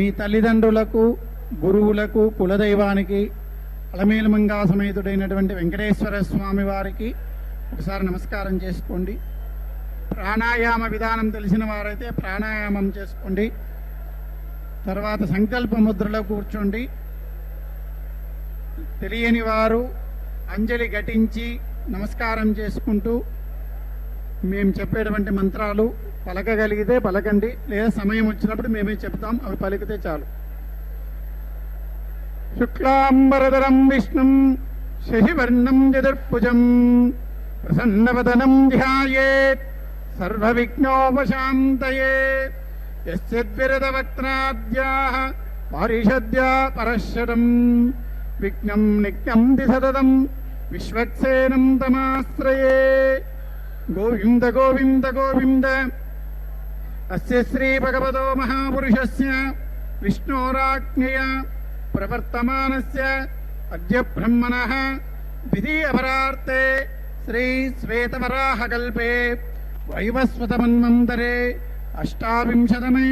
మీ తల్లిదండ్రులకు, గురువులకు, కులదైవానికి, అలమేలుమంగా సమేతుడైనటువంటి వెంకటేశ్వర స్వామి వారికి ఒకసారి నమస్కారం చేసుకోండి. ప్రాణాయామ విధానం తెలిసిన వారైతే ప్రాణాయామం చేసుకోండి. తర్వాత సంకల్ప ముద్రలో కూర్చోండి. తెలియని వారు అంజలి ఘటించి నమస్కారం చేసుకుంటూ మేము చెప్పేటువంటి మంత్రాలు పలకగలిగితే పలకండి, లేదా సమయం వచ్చినప్పుడు మేమే చెప్తాం, అవి పలికితే చాలు. శుక్లాంబరధరం విష్ణుం శశివర్ణం చతుర్భుజం ప్రసన్నవదనం ధ్యాయేత్ సర్వవిఘ్నోపశాంతయే. యస్యద్విరదవక్త్రాద్యాః పారిషద్యా పరశతం విఘ్నం నిత్యం సతతం విశ్వక్సేనం తమాశ్రయే. గోవింద గోవింద గోవింద. అస్య శ్రీ భగవతో మహాపురుషస్య విష్ణోరాజ్ఞయా ప్రవర్తమానస్య అద్య బ్రహ్మణః ద్వితీయపరార్తే శ్రీ శ్వేతవరాహకల్పే వైవస్వతమన్వంతరే అష్టావింశతమే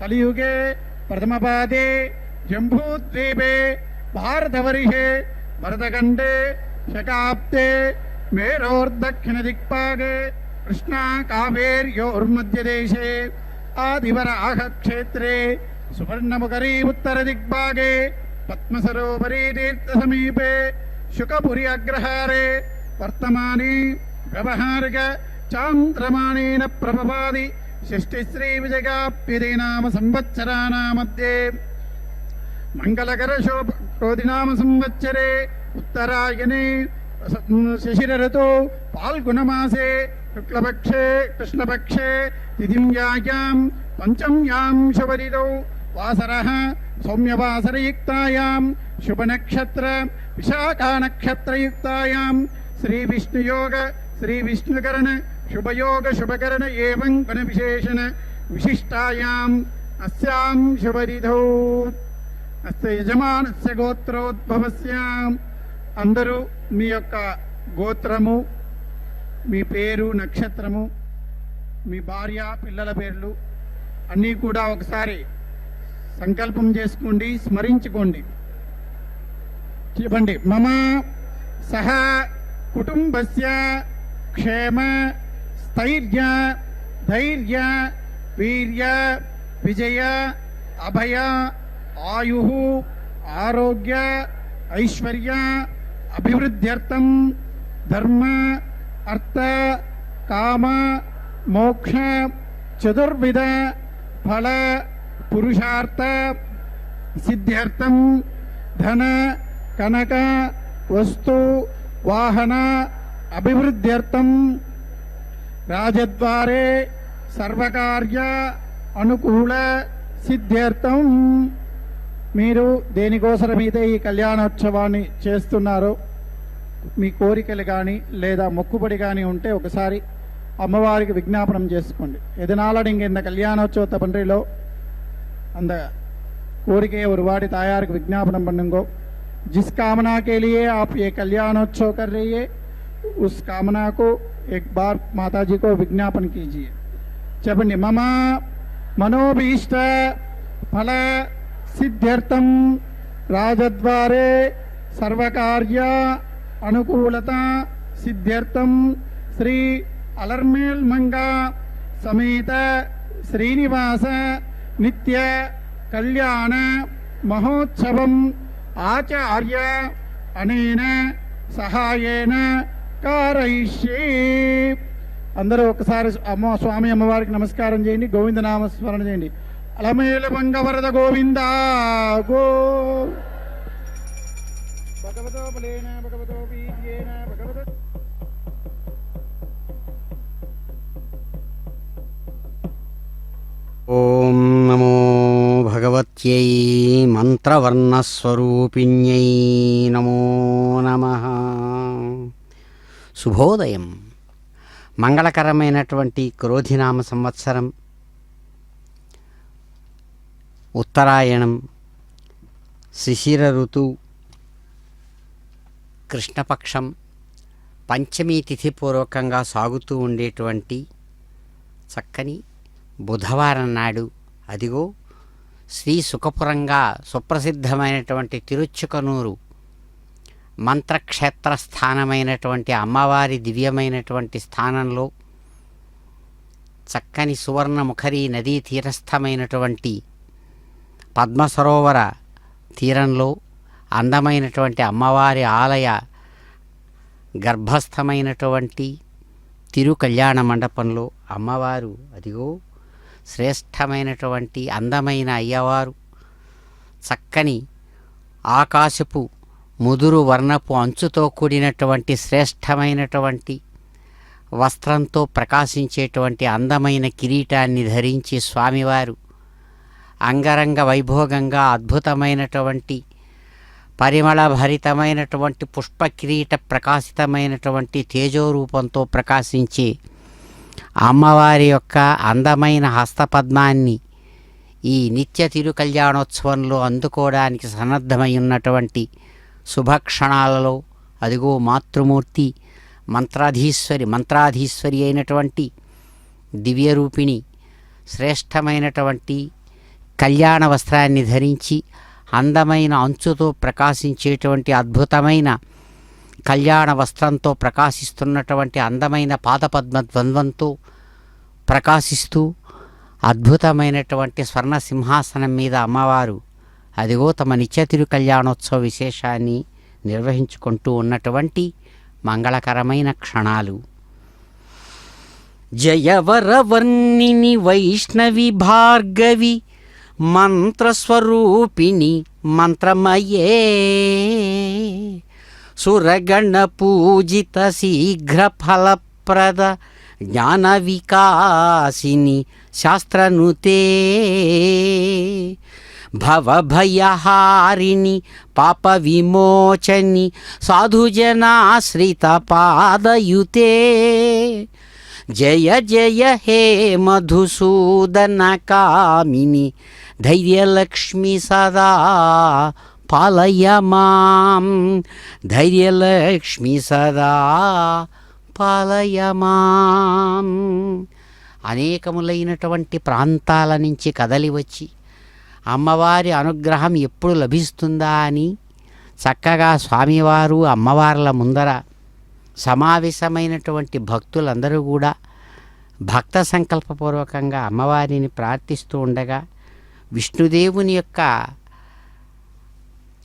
కలియుగే ప్రథమపాదే జంబూద్వీపే భారతవర్షే భరతఖండే శకాబ్దే మేరోర్దక్షిణదిక్పాగే కృష్ణా కావేర్యోర్మధ్యదేశే ఆదివరాహక్షేత్రే సువర్ణముఖరీ ఉత్తరదిగ్భాగే పద్మసరోవరీ తీర్థసమీపే శుకపురి అగ్రహారే వర్తమానే వ్యవహారిక చాంద్రమాణేన ప్రభవాది షష్ఠిశ్రీ విజయాప్యదే నామ సంవత్సరానామధ్యే మంగళకర క్రోధినామ సంవత్సరే ఉత్తరాయణే శశిరతో పాల్గుణమాసే శుక్లపక్షే కృష్ణపక్షే తిథింయాయాం పంచమ్యాం శుభరితౌ వాసరః సౌమ్యవాసరయుక్తాయాం శుభనక్షత్ర విశాఖానక్షత్రయుక్తాయాం శ్రీవిష్ణుయోగ శ్రీవిష్ణుకరణ శుభయోగ శుభకరణ ఏవం గుణ విశేషణ విశిష్టాయాం అస్యాం శుభరితౌ అస్య యజమానస్య గోత్రోద్భవస్య. అందరూ మీ యొక్క గోత్రము, మీ పేరు, నక్షత్రము, మీ భార్య, పిల్లల పేర్లు అన్నీ కూడా ఒకసారి సంకల్పం చేసుకోండి, స్మరించుకోండి. చెప్పండి. మమ సహ కుటుంబస్య క్షేమ స్థైర్య ధైర్య వీర్య విజయ అభయ ఆయు ఆరోగ్య ఐశ్వర్య అభివృద్ధ్యర్థం ధర్మ అర్థ కామ మోక్ష చతుర్విధ ఫల పురుషార్థ సిద్ధ్యర్థం ధన కనక వస్తు వాహన అభివృద్ధ్యర్థం రాజద్వారే సర్వకార్య అనుకూల సిద్ధ్యర్థం. మీరు దేనికోసమైతే ఈ కళ్యాణోత్సవాన్ని చేస్తున్నారో, మీ కోరికలు కానీ లేదా మొక్కుబడి కానీ ఉంటే ఒకసారి అమ్మవారికి విజ్ఞాపనం చేసుకోండి. எதனால நீங்கள் இந்த கல்யாணோற்சவத்தை பண்றீங்களோ அந்த கோரிக்கையை ஒரு வாட்டி தாயாருக்கு विज्ञापन பண்ணுங்கோ. जिस कामना के लिए आप ये कल्याणोत्सव कर रही है उस कामना को एक बार माता जी को विज्ञापन कीजिए. చెప్పండి. मम मनोभीष्ट फल सिद्ध्यर्थम राजद्वारे सर्वकार्य अनुकूलता सिद्ध्यर्थम श्री अलर्मेलमंगा समेत श्रीनिवास नित्य कल्याण महोत्सवम आचार्य अनेन सहायेन कारयिष्ये. అందరూ ఒకసారి స్వామి అమ్మవారికి నమస్కారం చేయండి, గోవిందనామ స్మరణ చేయండి. అలమేలుమంగ వరద గోవింద గో. భగవతో బలేన భగవతో వీర్యేన భగవతో. ఓం నమో భగవత్యై మంత్రవర్ణస్వరూపిణ్యై నమో నమః. శుభోదయం. మంగళకరమైనటువంటి క్రోధినామ సంవత్సరం, ఉత్తరాయణం, శిశిర ఋతువు, కృష్ణపక్షం, పంచమీ తిథి పూర్వకంగా సాగుతూ ఉండేటువంటి చక్కని బుధవారం నాడు, అదిగో శ్రీ సుఖపురంగా సుప్రసిద్ధమైనటువంటి తిరుచుకనూరు మంత్రక్షేత్ర స్థానమైనటువంటి అమ్మవారి దివ్యమైనటువంటి స్థానంలో చక్కని సువర్ణముఖరి నదీ తీరస్థమైనటువంటి పద్మసరోవర తీరంలో అందమైనటువంటి అమ్మవారి ఆలయ గర్భస్థమైనటువంటి తిరు కళ్యాణ మండపంలో అమ్మవారు అదిగో శ్రేష్టమైనటువంటి అందమైన అయ్యవారు చక్కని ఆకాశపు ముదురు వర్ణపు అంచుతో కూడినటువంటి శ్రేష్టమైనటువంటి వస్త్రంతో ప్రకాశించేటువంటి అందమైన కిరీటాన్ని ధరించి స్వామివారు అంగరంగ వైభోగంగా అద్భుతమైనటువంటి పరిమళ భరితమైనటువంటి పుష్ప కిరీట ప్రకాశితమైనటువంటి తేజోరూపంతో ప్రకాశించే అమ్మవారి యొక్క అందమైన హస్తపద్మాన్ని ఈ నిత్య తిరు కళ్యాణోత్సవంలో అందుకోవడానికి సన్నద్ధమై ఉన్నటువంటి శుభక్షణాలలో అదిగో మాతృమూర్తి మంత్రాధీశ్వరి అయినటువంటి దివ్యరూపిణి శ్రేష్టమైనటువంటి కళ్యాణ వస్త్రాన్ని ధరించి అందమైన అంచుతో ప్రకాశించేటువంటి అద్భుతమైన కళ్యాణ వస్త్రంతో ప్రకాశిస్తున్నటువంటి అందమైన పాదపద్మ ద్వంద్వంతో ప్రకాశిస్తూ అద్భుతమైనటువంటి స్వర్ణ సింహాసనం మీద అమ్మవారు అదిగో తమ నిత్య తిరు కళ్యాణోత్సవ విశేషాన్ని నిర్వహించుకుంటూ ఉన్నటువంటి మంగళకరమైన క్షణాలు. జయవరవర్ణిని వైష్ణవి భార్గవి మంత్రస్వరూపిణి మంత్రమయే సురగణ పూజిత శీఘ్ర ఫలప్రద జ్ఞాన వికాసిని శాస్త్రనుతే భవభయహారిణి పాప విమోచని సాధుజనాశ్రిత పాదయుతే జయ జయ హే మధుసూదన కామిని ధైర్యలక్ష్మి సదా పాలయ మాం ధైర్యలక్ష్మి సదా పాలయ మాం. అనేకములైనటువంటి ప్రాంతాల నుంచి కదలి వచ్చి అమ్మవారి అనుగ్రహం ఎప్పుడు లభిస్తుందా అని చక్కగా స్వామివారు అమ్మవార్ల ముందర సమావేశమైనటువంటి భక్తులందరూ కూడా భక్త సంకల్పపూర్వకంగా అమ్మవారిని ప్రార్థిస్తూ ఉండగా విష్ణుదేవుని యొక్క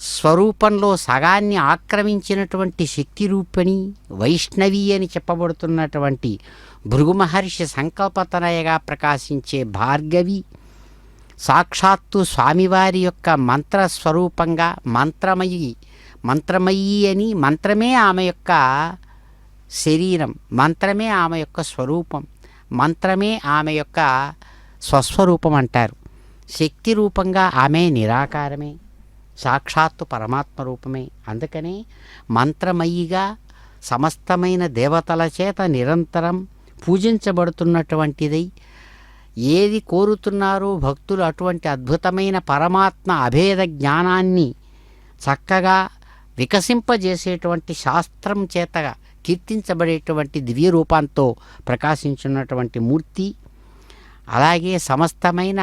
స్వరూపంలో సగాన్ని ఆక్రమించినటువంటి శక్తి రూపిణి వైష్ణవి అని చెప్పబడుతున్నటువంటి భృగు మహర్షి సంకల్పతనయగా ప్రకాశించే భార్గవి సాక్షాత్తు స్వామివారి యొక్క మంత్రస్వరూపంగా మంత్రమయీ అని మంత్రమే ఆమె యొక్క శరీరం, మంత్రమే ఆమె యొక్క స్వరూపం, మంత్రమే ఆమె యొక్క స్వస్వరూపం అంటారు. శక్తి రూపంగా ఆమె నిరాకారమే, సాక్షాత్తు పరమాత్మ రూపమే. అందుకనే మంత్రమయిగా సమస్తమైన దేవతల చేత నిరంతరం పూజించబడుతున్నటువంటిదై ఏది కోరుతున్నారో భక్తులు అటువంటి అద్భుతమైన పరమాత్మ అభేద జ్ఞానాన్ని చక్కగా వికసింపజేసేటువంటి శాస్త్రం చేత కీర్తించబడేటువంటి దివ్య రూపంతో ప్రకాశించున్నటువంటి మూర్తి. అలాగే సమస్తమైన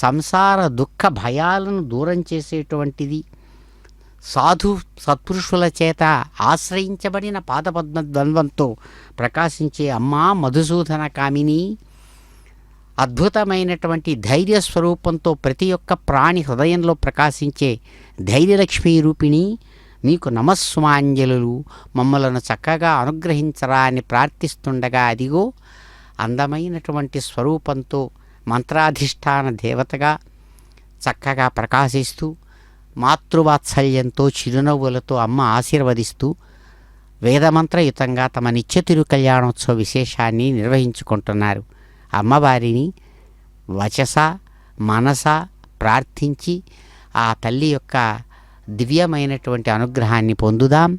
సంసార దుఃఖ భయాలను దూరం చేసేటువంటిది. సాధు సత్పురుషుల చేత ఆశ్రయించబడిన పాదపద్మ ద్వంద్వంతో ప్రకాశించే అమ్మా మధుసూదన కామిని అద్భుతమైనటువంటి ధైర్య స్వరూపంతో ప్రతి ఒక్క ప్రాణి హృదయంలో ప్రకాశించే ధైర్యలక్ష్మీ రూపిణి మీకు నమస్సుమాంజలు, మమ్మలను చక్కగా అనుగ్రహించరా అని ప్రార్థిస్తుండగా అదిగో అందమైనటువంటి స్వరూపంతో మంత్రాధిష్టాన దేవతగా చక్కగా ప్రకాశిస్తూ మాతృవాత్సల్యంతో చిరునవ్వులతో అమ్మ ఆశీర్వదిస్తూ వేదమంత్రయుతంగా తమ నిత్య తిరు కళ్యాణోత్సవ విశేషాన్ని నిర్వహించుకుంటున్నారు. అమ్మవారిని వచస మనస ప్రార్థించి ఆ తల్లి యొక్క దివ్యమైనటువంటి అనుగ్రహాన్ని పొందుదాం.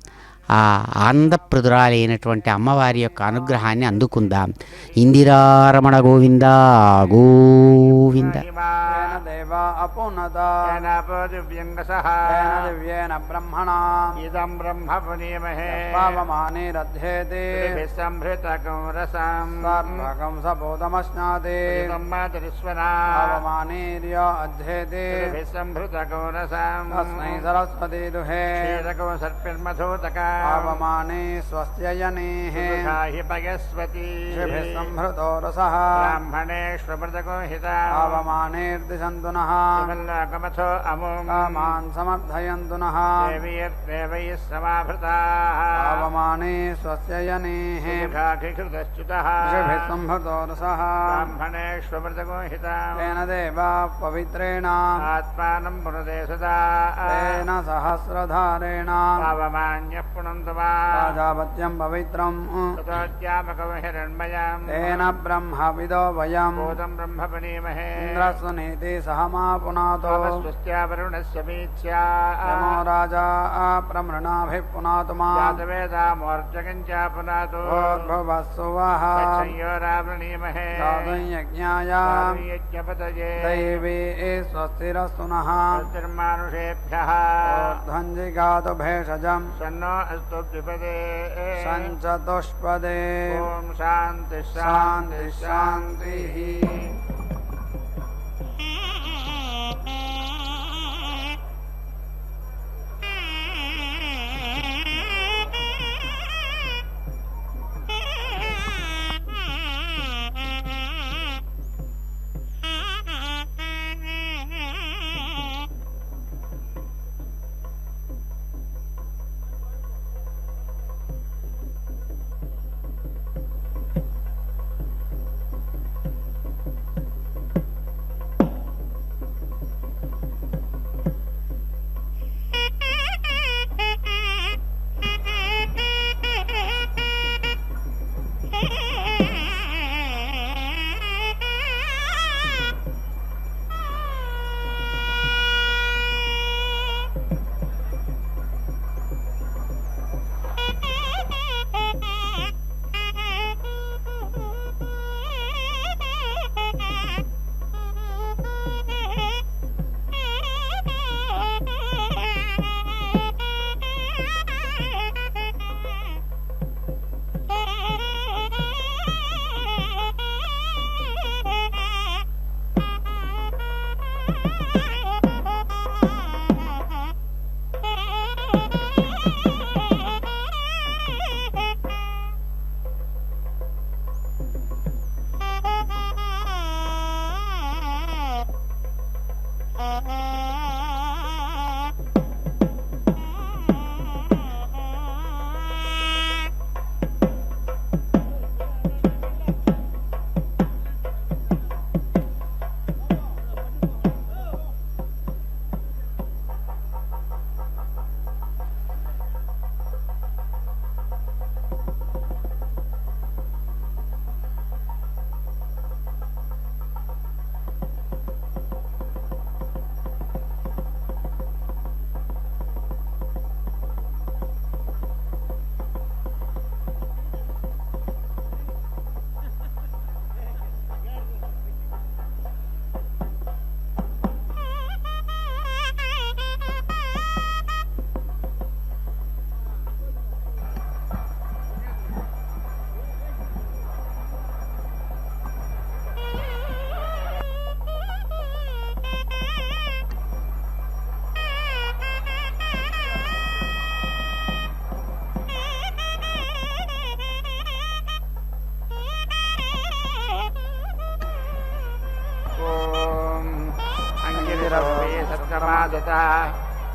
ఆ ఆనందప్రదురాలైనటువంటి అమ్మవారి యొక్క అనుగ్రహాన్ని అందుకుందాం. ఇందిరారమణ గోవింద గోవింద. देवा अपुनत तेनापो दिव्यङ्गसः तेन दिव्येन ब्रह्मणा इदं ब्रह्म पुनीमहे पावमानिरध्येति संभृतकं रसम् सर्वकं सपोतमश्नाति इदं मातरिस्वना पावमानीर्य अध्येति संभृतकं रसम् तस्मै सरस्वती दुहे क्षीरको सर्पिर्मधुतका पावमाने स्वस्य यनेः हि पयस्वती शिभिः संभृतो रसः ब्राह्मणेष्वमृतको हिता पावमानेर्दिशन्तु नः लोकमथो अमुम् कामान् समर्थयन्तु नः देवैः समाभृताः पावमाने स्वस्य यनेः कृतश्च्युतः शिभिः संभृतो रसः ब्राह्मणेष्वमृतको हिता तेन देवा पवित्रेण आत्मानं पुनदे सदा तेन सहस्रधारेण पावमान्यः पुनन्तु वा राजापत्यं पवित्रम् ततोऽध्यापकं हिरण्मयम् तेन ब्रह्मविदो वयम् भूतं ब्रह्म पुनीमहे इन्द्रस्वनीति सह मा पुनातो स्वस्त्या वरुणस्य वीच्या यमो राजा प्रमृणाभिः पुनातु मा जातवेदामोर्जकञ्च पुनातु भूर्भुवस्सुवः संयोरावृणीमहे साधुं यज्ञाय यज्ञपतये दैवी स्वस्तिरस्तु नः निर्मानुषेभ्यः ऊर्ध्वञ्जिगातु भेषजम् सन्नो अस्तु द्विपदे सञ्चतुष्पदे ॐ शान्ति शान्ति शान्तिः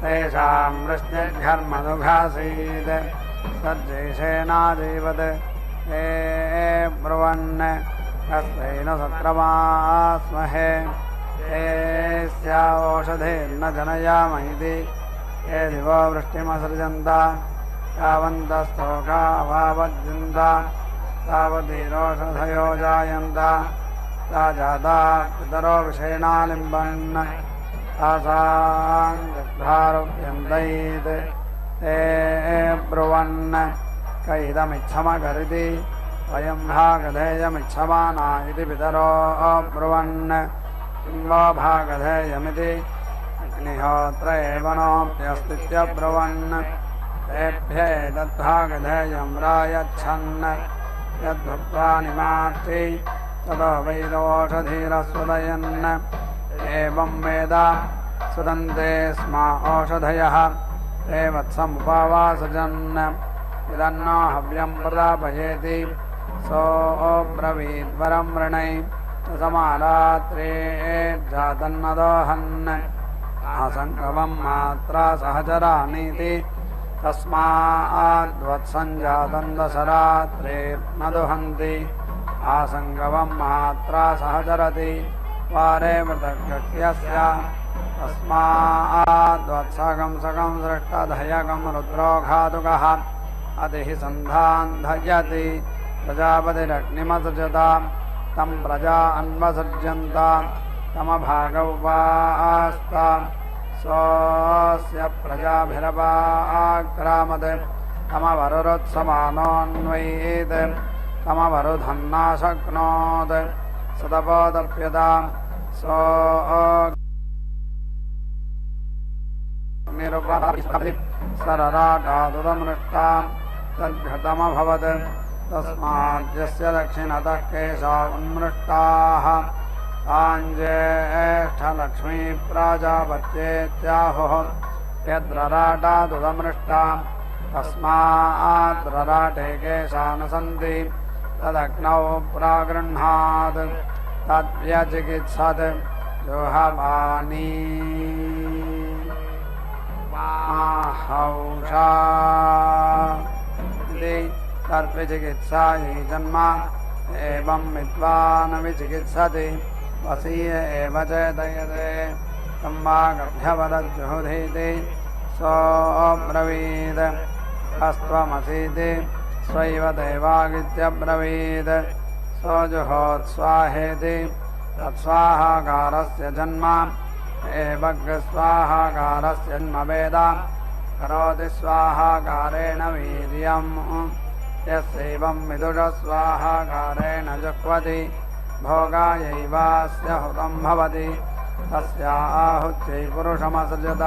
तेषां वृष्टिर्घर्मदुघासीत् सज्जेशेनादेवत् हे ब्रुवन् कस्यैन सत्रमास्महे हे स्या ओषधेर्न जनयामहिति हे दिवो वृष्टिमसृजन्त यावन्तस्तोकावावज्यन्त तावतीरोषधयो जायन्त सा जाता पितरो विषेणालिम्बन् तासाङ्गारोप्यन्तैत् ते ब्रुवन् कैदमिच्छमकरिति वयं भागधेयमिच्छमाना इति पितरो ब्रुवन् किम्वा भागधेयमिति अग्निहोत्र एव नोऽप्यस्तीत्यब्रुवन् तेभ्येतद्भागधेयं रायच्छन् यद्भुक्त्वा निमार्ति ततो वैरोषधीरस्वदयन् एवं वेद सुदन्ते स्म ओषधयः ते वत्समुपवासजन् इदन्नो हव्यं प्रदापयेति सोऽब्रवीद्वरं वृणै समारात्रे जातन्नदोहन् आसङ्गमं मात्रा सहचरानीति तस्माद्वत्सञ्जातं दशरात्रे न दुहन्ति आसङ्गमं मात्रा सहचरति वारे मृतकृत्यस्य तस्माद्वत्सकं सकं सृष्टधयकं रुद्रोघातुकः अतिः सन्धान्धयति प्रजापतिरग्निमसृजता तं प्रजा अन्वसृज्यन्त तमभागौपास्ता स्वस्य प्रजाभिरपाक्रामत् तमवरुरुत्समानोऽन्वयेत् तमवरुधन्नाशक्नोत् सतपोदप्यता सरराटादुदमृष्टा तद्घटमभवत् तस्माद्यस्य दक्षिणतः केशा उन्मृष्टाः ताञ्ज्येष्ठलक्ष्मी प्राजापत्येत्याहुः यद्रराटादुदमृष्टा तस्माद्रराटे केशा न सन्ति तदग्नौ प्रागृह्णात् तद्व्यचिकित्सत् जुहवानी हौषा तद्विचिकित्सा हि जन्म एवं विद्वान् विचिकित्सति वसीय एव चेतयते तं वा गभ्यवदज्जुहुधीति सोऽब्रवीत् हस्त्वमसीति स्वैव देवागित्यब्रवीत् सोऽजुहोत्स्वाहेति तत्स्वाहाकारस्य जन्म एवग्स्वाहाकारस्य जन्म वेद करोति स्वाहाकारेण वीर्यम् यस्यैवं विदुषस्वाहाकारेण जुह्वति भोगायैवास्य हुतं भवति तस्याहुत्यै पुरुषमसृजत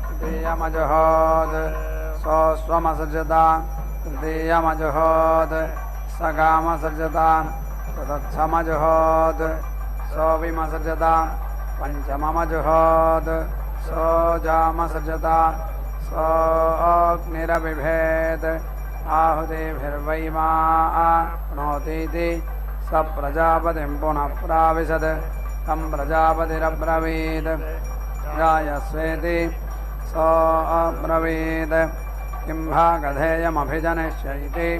तृतीयमजुहोत् सोऽस्वमसृजत तृतीयमजुहोत् स कामसृजत चतुर्थमजुहोत् सोऽविमसृजत पञ्चममजुहोत् सोऽजामसृजत सोऽग्निरबिभेत् आहुतिभिर्वैमा प्नोतीति स प्रजापतिं पुनः प्राविशत् तं प्रजापतिरब्रवीत् जायस्वेति सोऽब्रवीत् किं भागधेयमभिजनिष्यैति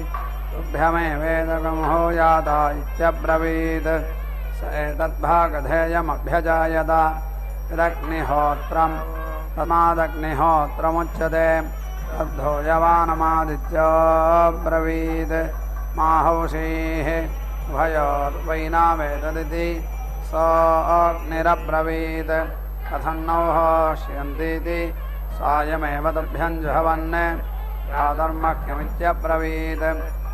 तुभ्यमेवेदकं हूयाता इत्यब्रवीत् स एतद्भागधेयमभ्यजायत यदग्निहोत्रं तस्मादग्निहोत्रमुच्यते तद्धूयमानमादित्योऽब्रवीत् माहौषीः उभयोर्वैनावेतदिति सोऽग्निरब्रवीत् कथं नौहोष्यन्तीति सायमेव तुभ्यं जुहवन् याधर्मख्यमित्यब्रवीत्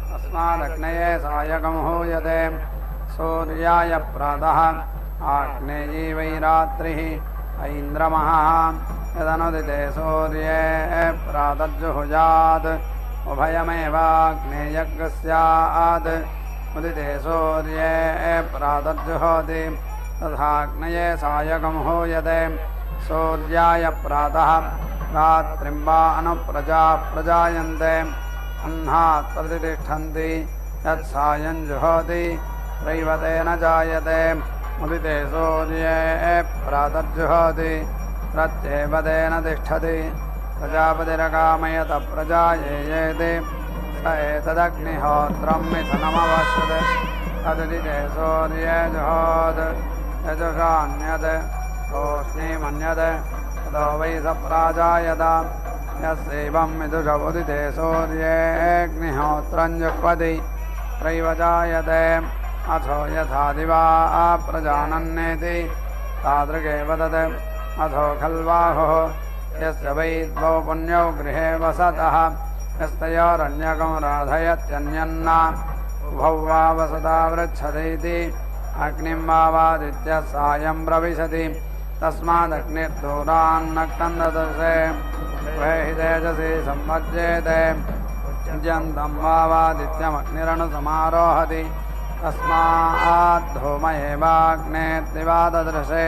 तस्मादग्नये सायकं हूयते सूर्याय प्रातः आग्नेयी वै रात्रिः ऐन्द्रमः यदनुदिते सूर्ये प्रातर्जुहुयात् उभयमेवाग्नेयज्ञस्यात् उदिते सूर्ये प्रातर्जुहोति तथाग्नये सायकं हूयते सूर्याय प्रातः रात्रिं वा अनुप्रजा प्रजायन्ते अह्नात् प्रतिष्ठन्ति यत्सायं जुहोति त्रैवतेन जायते उदिते सूर्ये प्रातर्जुहोति प्रत्येव तेन तिष्ठति प्रजापतिरकामयत प्रजायेयेति स एतदग्निहोत्रं मिथुनमवश्यत् तदुदिते सूर्ये जुहोत् यजुषान्यत् तोष्णीमन्यत् ततो वै स प्राजायत यस्यैवं विदुष उदिते सूर्येऽग्निहोत्रं जुह्वति त्रैव जायते अथो यथा दिवा प्रजानन्नेति तादृगेव तत् अथो खल्वाहुः यस्य वै द्वौ पुण्यौ गृहे वसतः यस्तयोरन्यकं राधयत्यन्यन्ना उभौ वा वसता वृच्छतीति अग्निं वावादित्य सायं प्रविशति तस्मादग्निर्दूरान्नक्तं ददर्शे वहि तेजसि सम्पद्येते उद्यन्तं वावादित्यमग्निरनुसमारोहति तस्माद्धूमयेवाग्नेर्दिवा ददृशे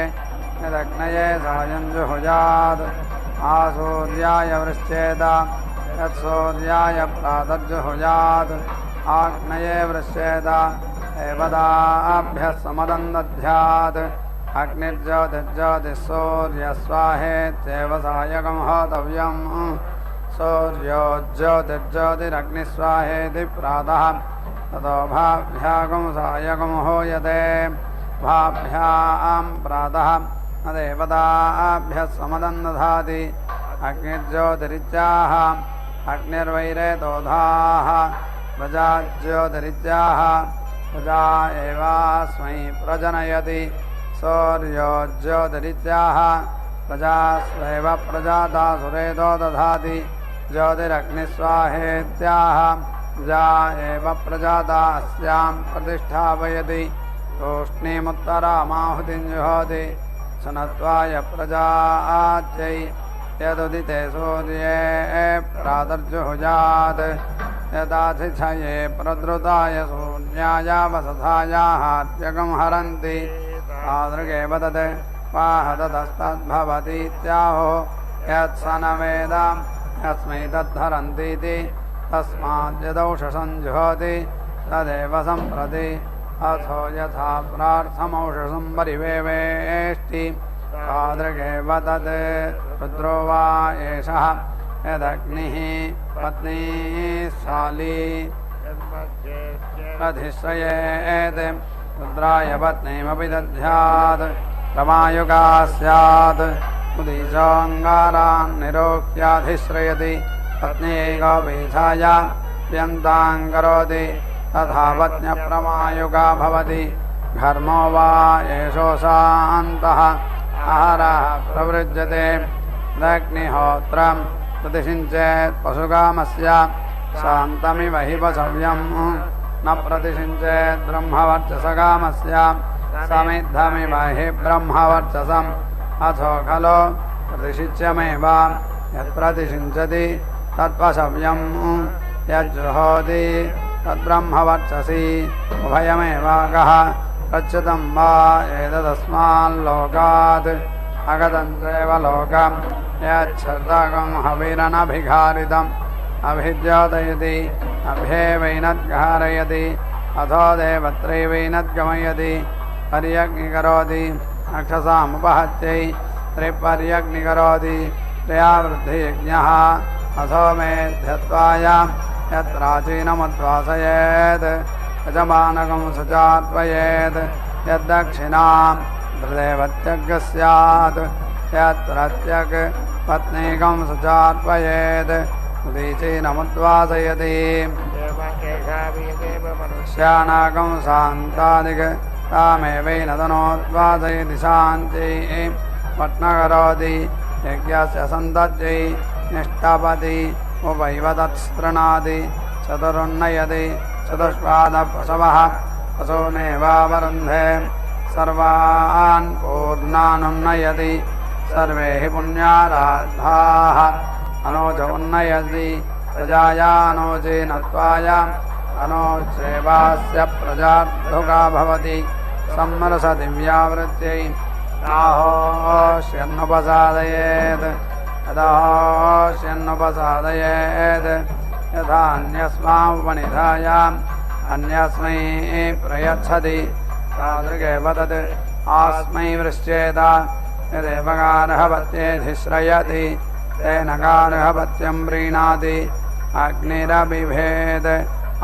यदग्नये सायं जुहुयात् आसूर्याय वृश्चेत यत्सूर्याय प्रातर्जुहुयात् आग्नये वृश्चेत एवदाभ्यः समदं दध्यात् अग्निर्ज्योतिर्ज्योतिःसूर्यस्वाहेत्येव सायकं होतव्यम् सूर्यो ज्योतिर्ज्योतिरग्निस्वाहेति प्रातः ततो भाभ्यागं सायकं हूयते भाभ्यां प्रातः न देवताभ्यः समदं दधाति अग्निर्ज्योतिरित्याह अग्निर्वैरेतोधाः प्रजाज्योतिरित्याह प्रजा एवास्मै प्रजनयति सूर्यो ज्योतिरित्याह प्रजास्वेव प्रजातासुरेतो दधाति ज्योतिरग्निस्वाहेत्याह प्रजा एव प्रजातास्यां प्रतिष्ठापयति तूष्णीमुत्तरामाहुतिं जुहोति सनत्वाय प्रजात्यै यदुदिते सूर्ये प्रातर्जुहुयात् यदातिथये प्रद्रुताय सूर्याय वसथायाहात्यकं हरन्ति तादृगेव तत् वाहतस्तद्भवतीत्याहो यत्स न वेद यस्मै तद्धरन्तीति तस्माद्यदौषसं जुहोति तदेव सम्प्रति अथो यथा प्रार्थमौषसं परिवेवेष्टि तादृगेव तत् रुद्रो वा एषः यदग्निः पत्नी शाली अधिश्रयेत् रुद्राय पत्नीमपि दध्यात् रमायुगा स्यात् उदीचोऽङ्गारान् निरोक्याधिश्रयति पत्नी गोपीठाय व्यन्तां करोति तथा पत्न्यप्रमायुगा भवति घर्मो वा एषोऽशान्तः आहारः प्रवृज्यते अग्निहोत्रं प्रतिषिञ्चेत् पशुकामस्य शान्तमिव हि पशव्यं न प्रतिषिञ्चेत् ब्रह्मवर्चसकामस्य समिद्धमिव हि ब्रह्मवर्चसम् अथो खलु प्रतिषिच्यमेव यत्प्रतिषिञ्चति तत्पशव्यं यज्जुहोति तद्ब्रह्मवर्चसि उभयमेवागः प्रच्युतं वा एतदस्माल्लोकात् अगतञ्चैव लोकं यच्छर्दकं हविरनभिघारितम् अभिद्योतयति अभ्येवैनद्घारयति अथो देवत्रैवैनद्गमयति पर्यग्निकरोति अक्षसामुपहत्यै त्रिपर्यग्निकरोति त्र्यावृद्धियज्ञः अथो मेध्यत्वाय यत्प्राचीनमुद्वासयेत् यजमानकं सुचार्पयेत् यद्दक्षिणां हृदेवत्यग् स्यात् यत्प्रत्यग् पत्नीकं सुचार्पयेत् उदीचीनमुद्वासयति मनुष्याणाकं शान्तादिक् तामेवैनदनोद्वासयति शान्त्यै पट्नकरोति यज्ञस्य सन्तत्यै निष्ठपति उपैव तत्स्तृणाति चतुरुन्नयति चतुष्पादपशवः पशूनेवावरुन्धे सर्वान् पूर्णानुन्नयति सर्वे हि पुण्याराधाः अनोच उन्नयति प्रजायानोचेनत्वाय अनोचेवास्य प्रजार्धुका भवति सम्मरसति व्यावृत्यै आहोष्यन्नुपसादयेत् यदाहोष्यन्नुपसादयेत् यथान्यस्मामुपनिधायाम् अन्यस्मै प्रयच्छति तादृगेव तत् आस्मै वृश्चेत यदेवगार्हपत्येधिश्रयति तेन गार्हपत्यं प्रीणाति अग्निरबिभेद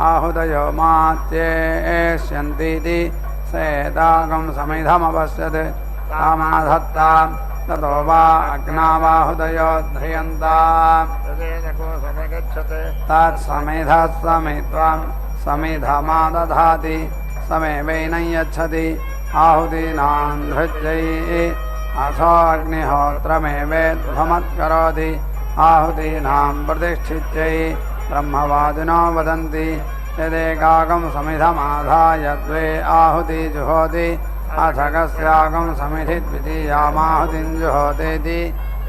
आहुतयो मात्येष्यन्तीति सेताकं समिधमपश्यत् तामाधत्ता ततो वा अग्नावाहुतयो ध्रियन्ताम् तत्समिधः समित्वं समिधमादधाति समेवैनं यच्छति आहुतीनां धृत्यै अथो अग्निहोत्रमेवेद्धमत्करोति आहुतीनां प्रतिष्ठित्यै ब्रह्मवादिनो वदन्ति यदेकाकं समिधमाधाय द्वे आहुति जुहोति अथ कस्याकं समिधि द्वितीयामाहुतिं जुहोतीति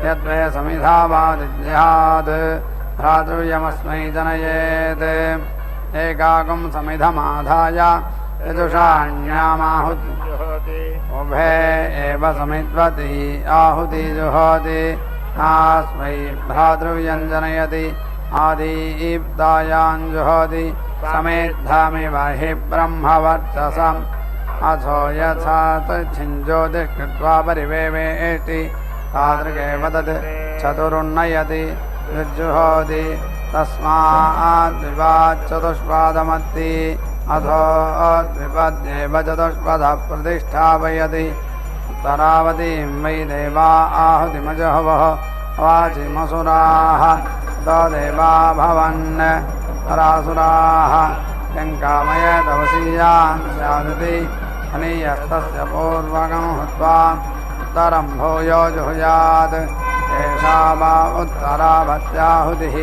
यद्वे समिधावादिद्यात् भ्रातृव्यमस्मै जनयेत् एकाकं समिधमाधाय यजुषाण्यामाहुति जुहोति उभे एव समिद्वति आहुति जुहोति आस्मै भ्रातृव्यं जनयति आदीप्तायां जुहोति समेद्धामिव हि ब्रह्मवर्चसम् अथो यथा तच्छिञ्ज्योतिष्कृत्वा परिवेवेष्टि तादृगेव तत् चतुरुन्नयति विजुहोति तस्माद्विवाच्चतुष्पादमत्ति अथो द्विपद्येव चतुष्पदः प्रतिष्ठापयति उत्तरावतीं वै देवा आहुतिमजहवः वाचिमसुराः तदेवा भवन् परासुराः यङ्कामयेदवसीयान् स्यादिति अनीयस्तस्य पूर्वकं हुत्वा उत्तरं भूयो जुहुयात् एषा वा उत्तरावत्याहुतिः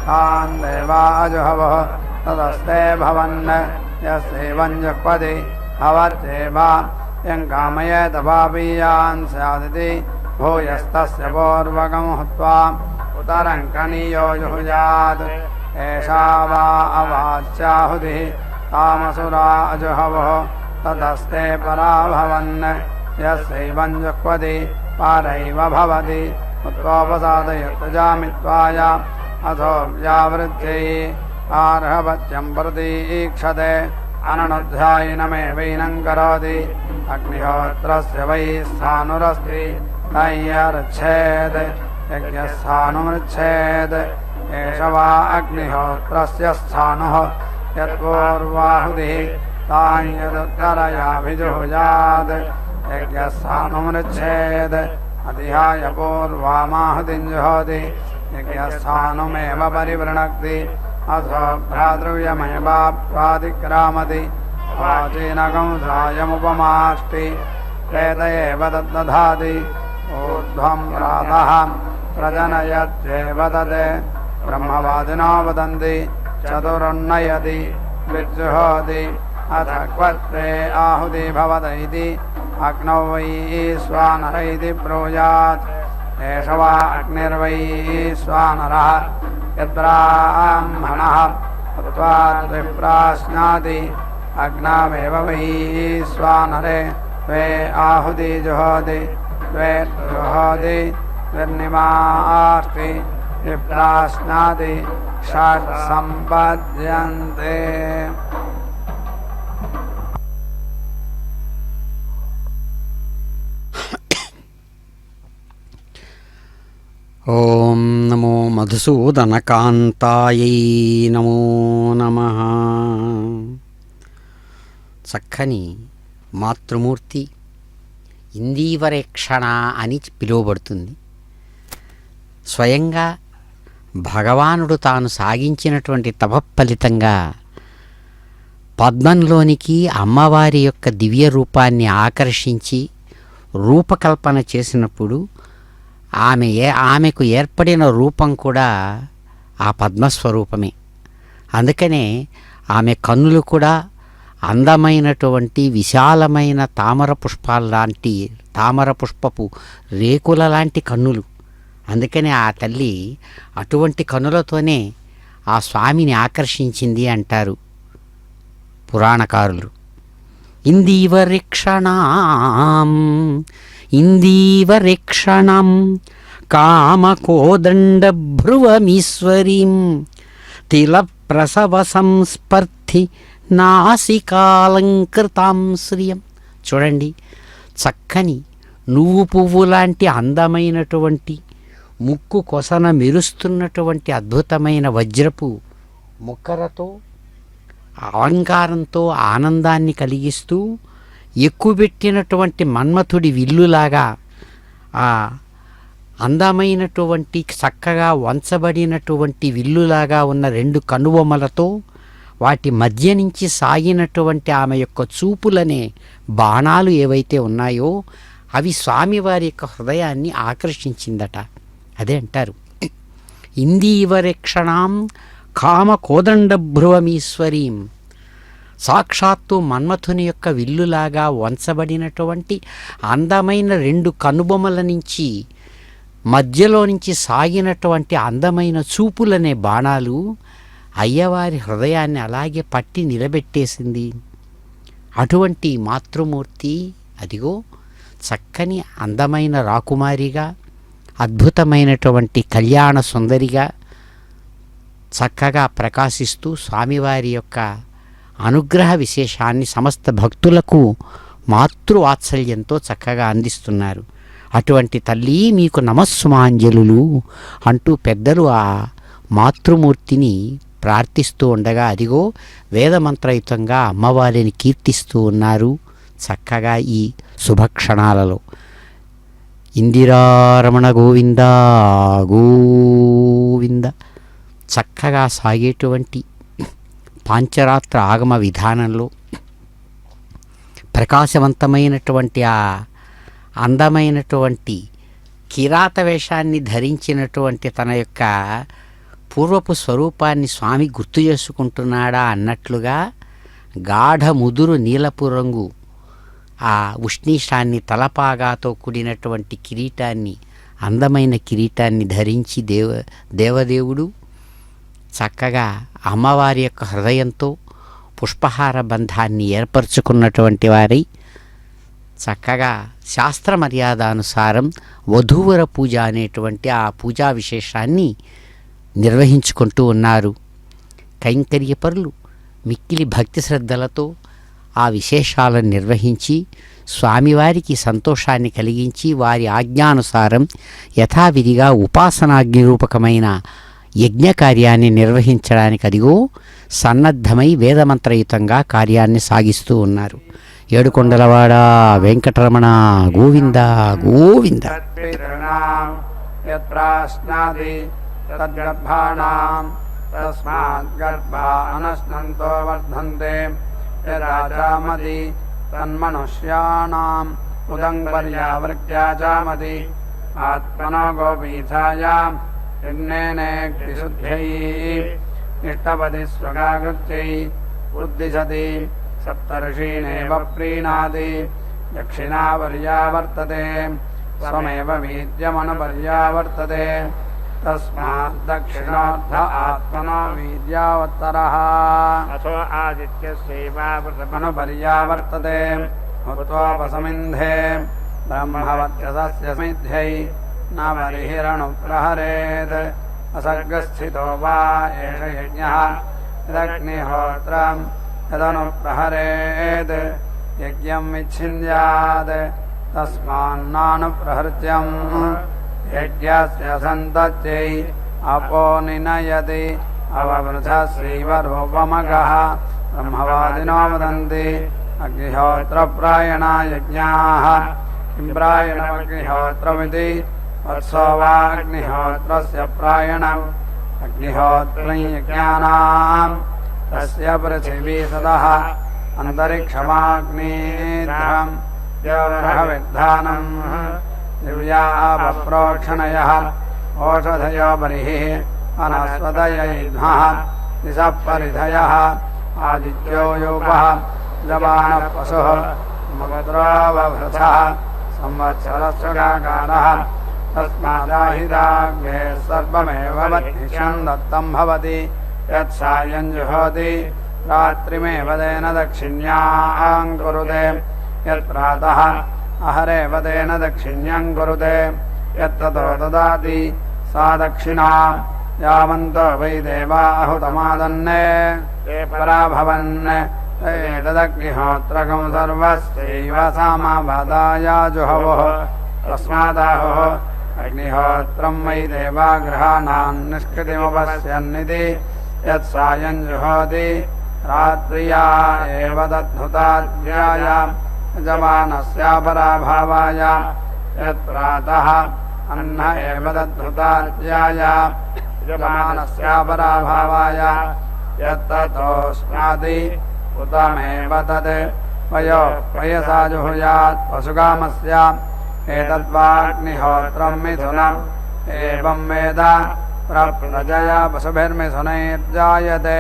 तान् देवा अजुहवः तदस्ते भवन् यस्यैवं जुह्वति भवत्येव यङ्कामयेत पापीयान् स्यादिति भूयस्तस्य पूर्वकं हुत्वा उत्तरं कनीयो जुहुयात् एषा वा अवाच्याहुतिः तामसुरा अजुहवः तदस्ते परा भवन् यस्यैवं जुह्वति पारैव भवति उत्तोपसादयत्तजामित्वाय अथो व्यावृत्यै आर्हवत्यं प्रतीक्षते अननुध्यायिनमेवैनं करोति अग्निहोत्रस्य वै स्थाणुरस्ति तय्यर्च्छेत् यज्ञस्थाणुमृच्छेत् एष वा अग्निहोत्रस्य स्थाणुः यत्पूर्वाहुतिः तां यदुत्तरयाभिजुहुयात् यज्ञस्थाणुमृच्छेत् अतिहाय पूर्वामाहुतिं जुहोति यज्ञस्थाणुमेव परिवृणक्ति अथो भ्रातृव्यमेवाप्यातिक्रामति प्राचीनकं सायमुपमाष्टि प्रेत एव तद्दधाति ऊर्ध्वं प्रातः प्रजनयत्येव तत् ब्रह्मवादिनो वदन्ति चतुरुन्नयति विजुहोति अथ क्वत्वे आहुति भवत इति अग्नौ वै स्वानर इति ब्रूयात् एष वा अग्निर्वै स्वानरः यद्ब्राह्मणः त्वाद्विप्राश्नाति अग्नामेव वै स्वानरे द्वे आहुति जुहोति द्वे जुहोति द्विर्निमाष्टि विप्राश्नाति षट् सम्पद्यन्ते ఓం నమో మధుసూదనకాంతాయై నమో నమః. చక్కని మాతృమూర్తి ఇందీవరేక్షణ అని పిలువబడుతుంది. స్వయంగా భగవానుడు తాను సాగించినటువంటి తపఫలితంగా పద్మంలోనికి అమ్మవారి యొక్క దివ్య రూపాన్ని ఆకర్షించి రూపకల్పన చేసినప్పుడు ఆమెకు ఏర్పడిన రూపం కూడా ఆ పద్మస్వరూపమే. అందుకనే ఆమె కన్నులు కూడా అందమైనటువంటి విశాలమైన తామర పుష్పపు రేకుల లాంటి కన్నులు. అందుకనే ఆ తల్లి అటువంటి కన్నులతోనే ఆ స్వామిని ఆకర్షించింది అంటారు పురాణకారులు. ఇందీవరేక్షణం కామకోదండభ్రువమీశ్వరీం తిల ప్రసవ సంస్పర్ధి నాసికాలంకృతాం శ్రియం. చూడండి, చక్కని నువ్వు పువ్వు లాంటి అందమైనటువంటి ముక్కు కొసన మెరుస్తున్నటువంటి అద్భుతమైన వజ్రపు ముక్కరతో అలంకారంతో ఆనందాన్ని కలిగిస్తూ ఎక్కుబెట్టినటువంటి మన్మథుడి విల్లులాగా ఆ అందమైనటువంటి చక్కగా వంచబడినటువంటి విల్లులాగా ఉన్న రెండు కనుబొమ్మలతో వాటి మధ్య నుంచి సాగినటువంటి ఆమె యొక్క చూపులనే బాణాలు ఏవైతే ఉన్నాయో అవి స్వామివారి యొక్క హృదయాన్ని ఆకర్షించిందట. అదే అంటారు, ఇందీవరేక్షణాం కామ కోదండభ్రువమీశ్వరీం, సాక్షాత్తు మన్మథుని యొక్క విల్లులాగా వంచబడినటువంటి అందమైన 2 కనుబొమ్మల నుంచి మధ్యలో నుంచి సాగినటువంటి అందమైన చూపులనే బాణాలు అయ్యవారి హృదయాన్ని అలాగే పట్టి నిలబెట్టేసింది. అటువంటి మాతృమూర్తి అదిగో చక్కని అందమైన రాకుమారిగా, అద్భుతమైనటువంటి కళ్యాణ సుందరిగా చక్కగా ప్రకాశిస్తూ స్వామివారి యొక్క అనుగ్రహ విశేషాన్ని సమస్త భక్తులకు మాతృవాత్సల్యంతో చక్కగా అందిస్తున్నారు. అటువంటి తల్లి మీకు నమస్సుమాంజలులు అంటూ పెద్దలు ఆ మాతృమూర్తిని ప్రార్థిస్తూ ఉండగా అదిగో వేదమంత్రయుతంగా అమ్మవారిని కీర్తిస్తూ ఉన్నారు చక్కగా ఈ శుభక్షణాలలో. ఇందిరారమణ గోవింద గోవింద. చక్కగా సాగేటువంటి పాంచరాత్ర ఆగమ విధానంలో ప్రకాశవంతమైనటువంటి ఆ అందమైనటువంటి కిరాత వేషాన్ని ధరించినటువంటి తన యొక్క పూర్వపు స్వరూపాన్ని స్వామి గుర్తు చేసుకుంటున్నాడా అన్నట్లుగా గాఢ ముదురు నీలపు రంగు ఆ ఉష్ణీషాన్ని తలపాగాతో కూడినటువంటి కిరీటాన్ని, అందమైన కిరీటాన్ని ధరించి దేవదేవుడు చక్కగా అమ్మవారి యొక్క హృదయంతో పుష్పహార బంధాన్ని ఏర్పరచుకున్నటువంటి వారై చక్కగా శాస్త్ర మర్యాదానుసారం వధూవర పూజ అనేటువంటి ఆ పూజా విశేషాన్ని నిర్వహించుకుంటూ ఉన్నారు. కైంకర్యపరులు మిక్కిలి భక్తి శ్రద్ధలతో ఆ విశేషాలను నిర్వహించి స్వామివారికి సంతోషాన్ని కలిగించి వారి ఆజ్ఞానుసారం యథావిధిగా ఉపాసనాగ్నిరూపకమైన యజ్ఞకార్యాన్ని నిర్వహించడానికి అదిగో సన్నద్ధమై వేదమంత్రయుతంగా కార్యాన్ని సాగిస్తూ ఉన్నారు. ఏడుకొండలవాడ వెంకటరమణ గోవింద గోవింద. తత్పితॄణాం యత్ప్రాశ్నాది తద్గర్భాణాం తస్మాత్ గర్భా అనశ్నంతో వర్ధంతే యరాజామది తన్మనుష్యాణాం ఉదంపర్యావృత్యాజామది ఆత్మనో గోపీఠాయాం యజ్ఞేనేక్తిశుద్ధ్యై ఇష్టపది స్వగాగృత్యై ఉద్దిశతి సప్తర్షీణేవ ప్రీణాది దక్షిణావర్యావర్తతే స్వమేవ వీర్యమనుపర్యావర్తతే తస్మాత్ దక్షిణార్థ ఆత్మనో వీర్యావత్తరః అథో ఆదిత్యస్యైవావృతమనుపర్యావర్తతే ఆదిత్యస్యైవావృతమనుపర్యావర్తతే హుత్వోపసమింధే బ్రహ్మవత్యసస్య స్మిధ్యై న బర్హిరణుప్రహరేత్ అసర్గస్థితో వా ఏష యజ్ఞః యదగ్నిహోత్రం యదనుప్రహరేత్ యజ్ఞం విచ్ఛిన్యాత్ తస్మాన్నానుప్రహృత్యం యజ్ఞస్య సంతత్యై అపో నినయతి అవవృథస్యైవ రూపమగః బ్రహ్మవాదినో వదంతి అగ్నిహోత్రప్రాయణా యజ్ఞాః కిం ప్రాయణమగ్నిహోత్రమితి వత్సో వా అగ్నిహోత్రస్య ప్రాయణం అగ్నిహోత్రం యజ్ఞానాం తస్య పృథివీ సదః అంతరిక్షమాగ్నేధ్రం దేవరహవిద్ధానం దివ్యాపప్రోక్షణయః ఓషధయో బర్హిః వనస్పతయైధ్మః దిశః పరిధయః ఆదిత్యో యూపః జబానః పశుః మగద్రోవభృథः సంవత్సరస్సుగాకారः తస్మాదాహిదాగ్నే సర్వమేవ వహ్నిషం దత్తం భవతి యత్సాయం జుహోతి రాత్రిమేవ తేన దక్షిణ్యాం కురుతే యత్ప్రాతః అహరేవ తేన దక్షిణ్యం కురుతే యత్తతో దదాతి సా దక్షిణా యావంతో వై దేవాహుతమాదన్నే పరాభవన్ ఏతదగ్నిహోత్రకం సర్వస్యైవ సామవదాయా జుహవోః తస్మాదాహుః అగ్నిహోత్రం వై దేవాగ్రహాణాన్ నిష్కృతిముపశ్యన్నితి యత్సాయం జుహోతి రాత్రియా ఏవ తద్ధుతాద్యాయ యజమానస్యాపరాభావాయ యత్ప్రాతః అన్న ఏవ తద్ధుతాద్యాయ యజమానస్యాపరాభావాయ యత్తతోస్మాది ఉతమేవ తత్ వయసా జుహుయాత్ పశుకామస్య ఏతద్వాగ్నిహోత్రం మిథునం ఏవం వేద प्रजया पशुभिर्मिथुनैर्जायते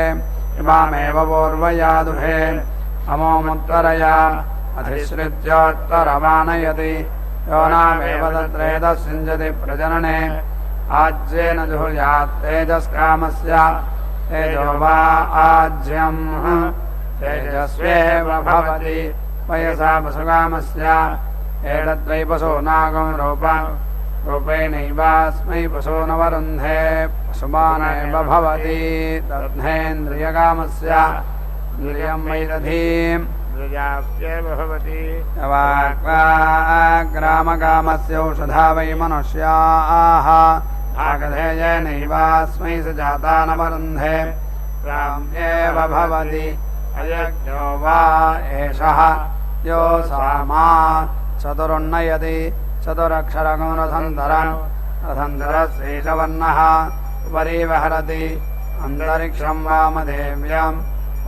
इमामेव पूर्वयादुभे अमोमुत्तरया अधिश्रित्योत्तरमानयति यो नामेव तत्रेतस्सिञ्चति प्रजनने आज्येन जुहुयात् तेजस्कामस्य तेजो वा आज्यम् तेजस्वेव भवति वयसा पशुकामस्य एतद्वै पशूनागं रूपेणैवास्मै पशूनवरुन्धे पशुमानेव भवति दध्नेन्द्रियकामस्य इन्द्रियं वै दधीम् ग्रामकामस्य औषधा वै मनुष्याः भागधेयेनैवास्मै स जाता नवरुन्धे ग्राम्येव भवति अयज्ञो वा एषः यो सामा चतुरुन्नयति चतुरक्षरगं रथन्धरस्यैषवर्णः उपरीवहरति अन्तरिक्षं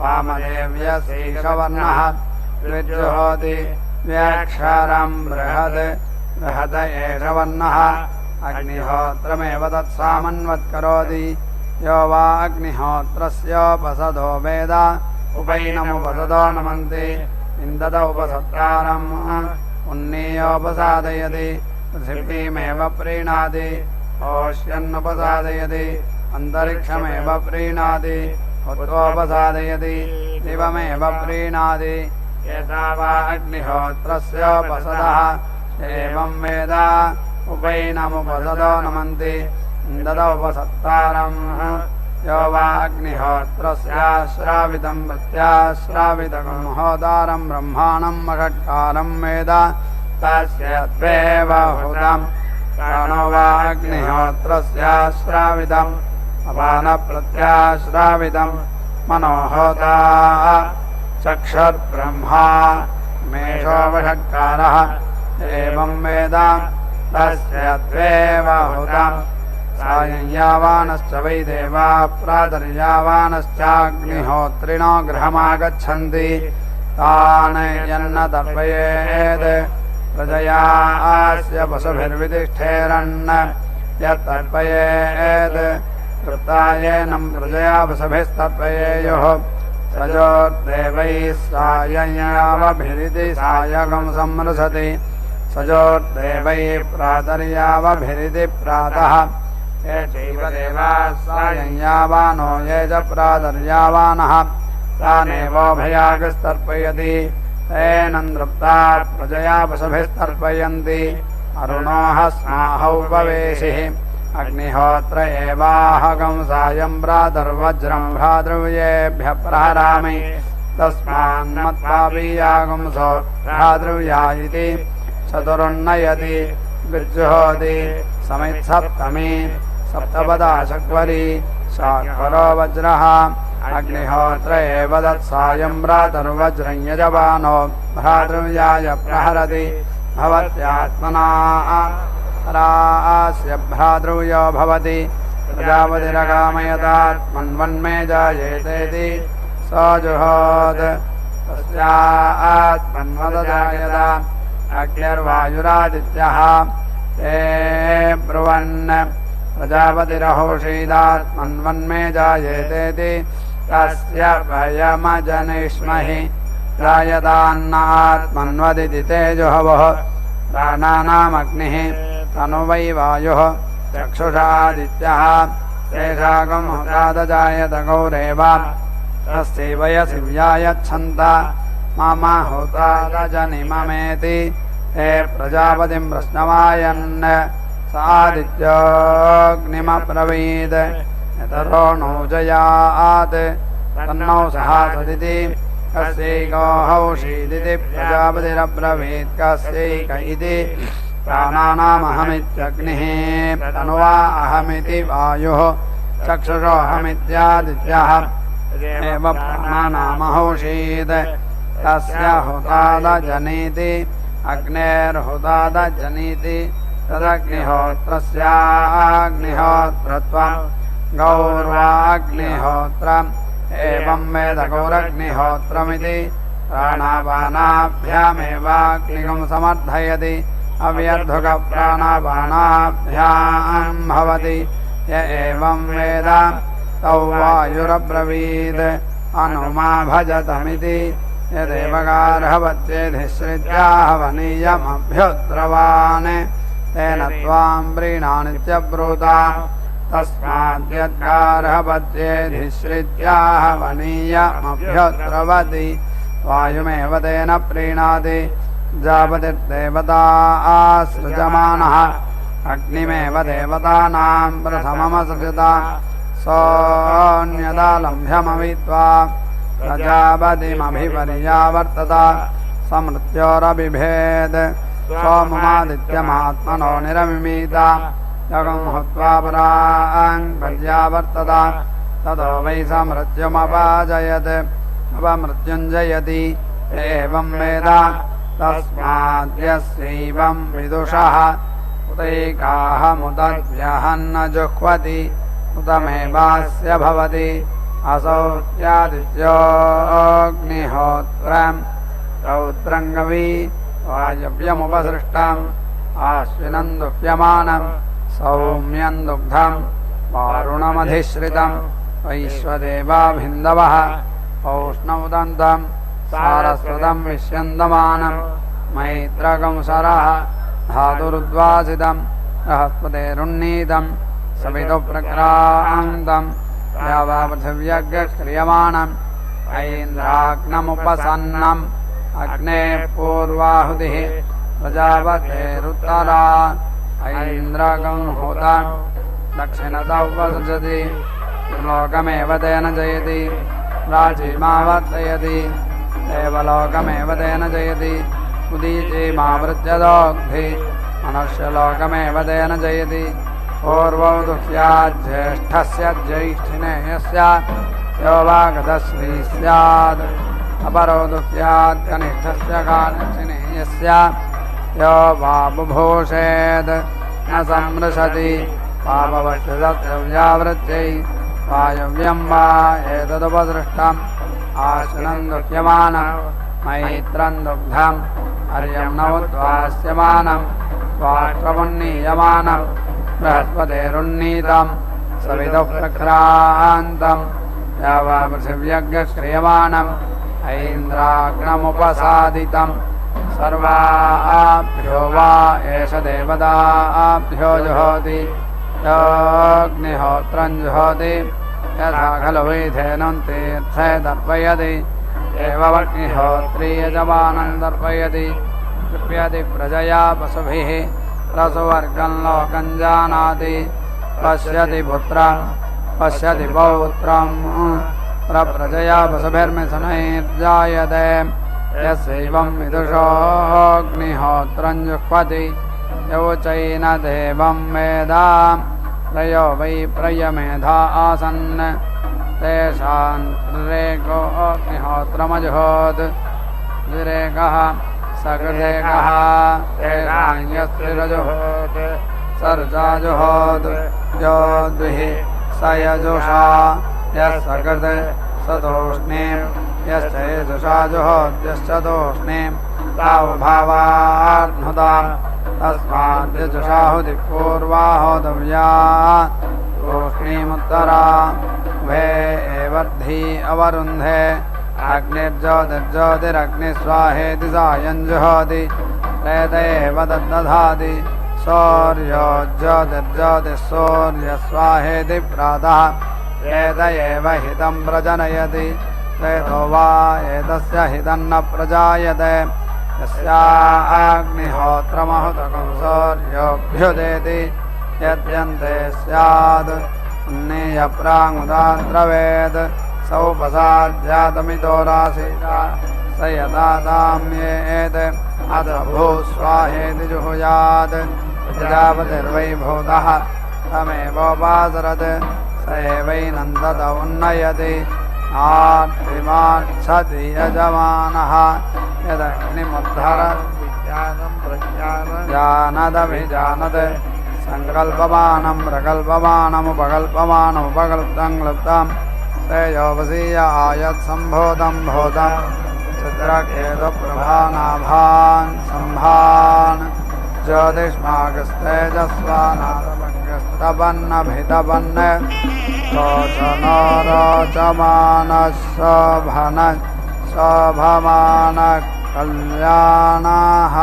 वामदेव्यस्यैषवर्णः विजुहोति व्याक्षरं बृहद एषवर्णः अग्निहोत्रमेव तत्सामन्वत्करोति यो वा अग्निहोत्रस्योपसदो वेद उपैनमुपसदो नमन्ति इन्दत उपसत्कारम् उन्नीयोपसादयति पृथिवीमेव प्रीणाति ओष्यन्नुपसादयति अन्तरिक्षमेव प्रीणाति उत्तोपसादयति दिवमेव प्रीणाति एता वा अग्निहोत्रस्योपसदः एवं वेद उपैनमुपसदो नमन्ति इन्दत उपसत्कारम् यो वा अग्निहोत्रस्याश्रावितं प्रत्याश्रावितं होदारं ब्रह्माणं मषट्कारं वेद तस्य त्वेव हुतं प्राणो वा अग्निहोत्रस्याश्रावितम् अपानप्रत्याश्रावितं मनोहोता चक्षुर्ब्रह्मा मेषो वषट्कारः एवं वेद तस्य त्वेव हुतं सायं यावानश्च वै देवा प्रातर्यावानश्चाग्निहोत्रिणो गृहमागच्छन्ति तान् यन्न तर्पयेत् प्रजया अस्य पशुभिर्वितिष्ठेरन् यत्तर्पयेत् तृप्तायेनं प्रजया पशुभिस्तर्पयेयुः सजोर्देवैः सायं यावभिरिति सायकं संमृशति सजोर्देवैः प्रातर्यावभिरिति प्रातः ये चैव देवाः सायं यावानो ये च प्रातर्यावानः तानेवोभयागस्तर्पयति तेन तृप्ता प्रजया पशुभिस्तर्पयन्ति अरुणो हस्माहौपवेशिः अग्निहोत्र एवाहगं सायं प्रातर्वज्रं भ्रातृव्येभ्यः प्रहरामि तस्मान्मत्पापीयागुंसो भ्रातृव्या इति चतुरुन्नयति विजुहोति समित्सप्तमी सप्तपदा चक्वरी शाक्वरो वज्रः अग्निहोत्र एव तत्सायं भ्रातर्वज्रं यजमानो भ्रातृव्याय प्रहरति भवत्यात्मना रास्य भ्रातृव्यो भवति प्रजापतिरकामयतात्मन्वन्मे जायेतेति सजुहोत् तस्यात्मन्वदजायत अग्निर्वायुरादित्यः ते ब्रुवन् प्रजापतिरहोषीदात्मन्वन्मे जायेतेति तस्य भयमजनिष्महि जायतान्नात्मन्वदिति तेजुहवः प्राणानामग्निः तनुवै वायुः चक्षुषादित्यः तेषागं होतादजायत गौरेव तस्यैव यशिव्यायच्छन्त मम होतादजनिममेति हे प्रजापतिं प्रश्नवायन् सादित्योऽग्निमब्रवीत् यतरो नौजयात् तन्नौ सहासदिति कस्यैकोहौषीदिति प्रजापतिरब्रवीत् कस्यैक इति प्राणानामहमित्यग्निः तनुवा अहमिति वायुः चक्षुषोऽहमित्यादित्यः एव प्राणानामहौषीत् तस्य हुतादजनीति अग्नेर्हुतादजनीति तदग्निहोत्रस्याग्निहोत्रत्वं गौर्वाग्निहोत्रम् एवं वेद गौरग्निहोत्रमिति प्राणापानाभ्यामेवाग्निगं समर्थयति अव्यर्धुकप्राणापानाभ्यां भवति य एवं वेद तौ वायुरब्रवीत् अनुमा भजतमिति यदेवगार्हवत्येधिश्रित्या हवनीयमभ्युद्रवान् तेन त्वां प्रीणानित्यब्रूता तस्माद्यद्गार्हवत्येधिश्रित्या हवनीयमभ्युद्रवति वायुमेव तेन प्रीणाति जापतिर्देवता आसृजमानः अग्निमेव देवतानां प्रथममसृजता सोऽन्यदालम्भ्यमवित्वा प्रजापतिमभिपर्यावर्तत समृत्योरबिभेद सोममादित्यमात्मनो निरमिमीत जगं हुत्वा परां पर्यावर्तत ततो वै समृत्युमपाजयत् अपमृत्युञ्जयति एवं वेद तस्माद्यस्यैवं विदुषः उतैकाहमुदद्यहन्न जुह्वति उतमेवास्य भवति असौत्यादित्योऽग्निहोत्रं रौद्रङ्गवी वायव्यमुपसृष्टम् आश्विनं दुह्यमानं सौम्यं दुग्धं वारुणमधिश्रितं वैश्वदेवाभिन्दवः औष्णौदन्तं सारस्वतं विश्यन्दमानं मैत्रकं सरः धातुरुद्वासितं बृहस्पतेरुन्नीतं सवितुप्रक्रान्तं पृथिव्यग्क्रियमाणम् ऐन्द्राग्नमुपसन्नम् अग्ने पूर्वाहुतिः प्रजापतेरुत्तरा ऐन्द्रकं हुतं दक्षिणतः उपसृजति लोकमेव तेन जयति प्राचीमावर्तयति देवलोकमेव तेन जयति उदीचीमावृत्यदोग्धि मनुष्यलोकमेव तेन जयति पूर्वौ दुह्याज्येष्ठस्य ज्यैष्ठिनेयस्य यो वागतश्री स्यात् अपरो दुह्यात् कनिष्ठस्य कानिष्ठिनेयस्य यो वा बुभूषेत् न संमृशति पापवश्यस्य व्यावृत्यै वायव्यं वा एतदुपसृष्टम् आश्विनं दुह्यमानं मैत्रं दुग्धम् अर्यं नवद्वास्यमानं स्वाष्ट्रमुन्नीयमानं बृहस्पतेरुन्नीतं सवितुः प्रक्रान्तं यावपृथिव्यग्क्रियमाणम् ऐन्द्राग्नमुपसादितं सर्वाभ्यो वा एष देवताभ्यो जुहोति योऽग्निहोत्रं जुहोति यथा खलु वैधेनं तीर्थे दर्पयति एवमग्निहोत्री यजमानं दर्पयति कृप्यति प्रजया पशुभिः रसवर्गं लोकं जानाति पश्यति पुत्रं पश्यति पौत्रं प्रजया पशुभिर्मिथुनैर्जायते यस्यैवं विदुषोऽग्निहोत्रं जुह्वति यौ चैन देवं वेद त्रयो वै प्रयमेधा आसन् तेषां त्रिरेकोऽग्निहोत्रमजुहोत् द्विरेकः सकृदेकः तेषां यस्त्रिरजुहोत् सर्जा जुहोत् यो द्विः स यजुषा यः सकृत् स तूष्णीं यश्च यजुषा जुहोत् यश्च तूष्णीं तावुभावार्नुताम् तस्माद्यजुषाहुतिः पूर्वाहोतव्या तूष्णीमुत्तरा वे एवर्धी अवरुन्धे अग्निर्ज्योतिर्ज्योतिरग्निस्वाहेति सायं जुहोति प्रेतैव तद्दधाति सौर्यो ज्योतिर्ज्योतिः सूर्यस्वाहेति प्रातः प्रेत एव हितं प्रजनयति प्रेतो वा एतस्य हितं न प्रजायते यस्याग्निहोत्रमहुतकं सौर्योऽभ्युदेति यद्यन्ते स्यात् अन्यप्राङ्मुदाद्रवेत् सौपसाद्यातमितो रासीता स यदा दाम्येत् अथ भूस्वाहेति जुहुयात् प्रजापतिर्वै भूतः तमेवोपासरत् स एवैनन्दत उन्नयति आर्तिमाक्षति यजमानः यदग्निमुद्धरत् जानदभिजानत् सङ्कल्पमानं प्रकल्पमानमुपकल्पमानमुपकल्प्तं क्लुप्तं श्रेयोपसीय आयत्सम्भूतं भूतं चित्रकेतुप्रभानाभान् सम्भान् ज्योतिष्मागस्तेजस्वानाथमग्रे स्तबन्नभितबन् रोचनो रोचमानः शोभनः शोभमानः कल्याणः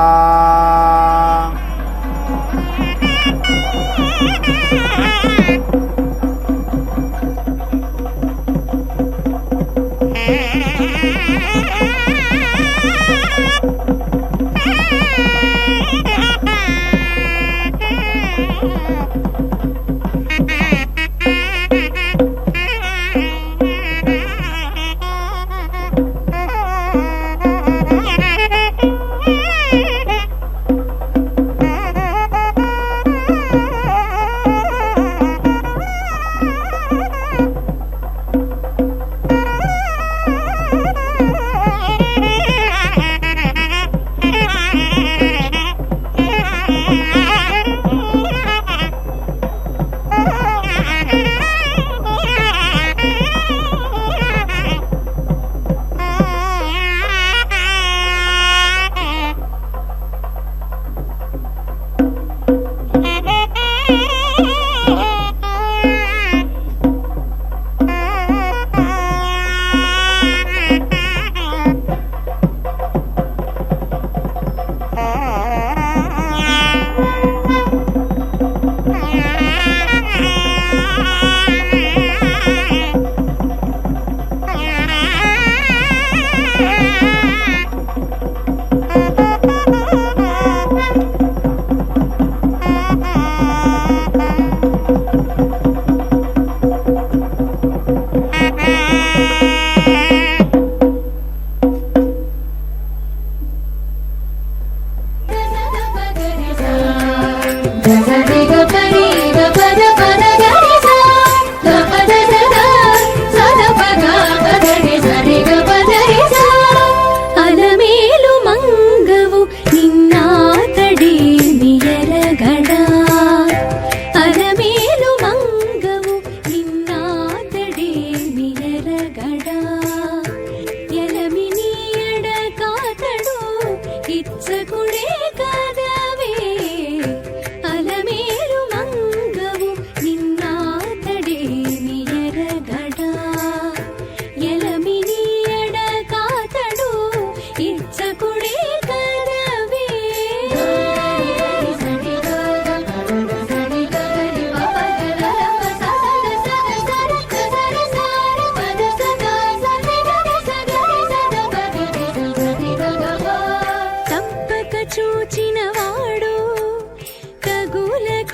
అలమేలు మంగవు నిన్నాతడి నియరగడ అలమేలు మంగవు నిన్నాతడి నియరగడ ఎలమినియడ కాతడు ఇచ్చకుడే కదవే అలమేలు మంగవు నిన్నాతడి నియరగడ ఎలమినియడ కాతడు ఇచ్చకుడే కదవే తప్పక చూచినవాడు తగులకేలమానినే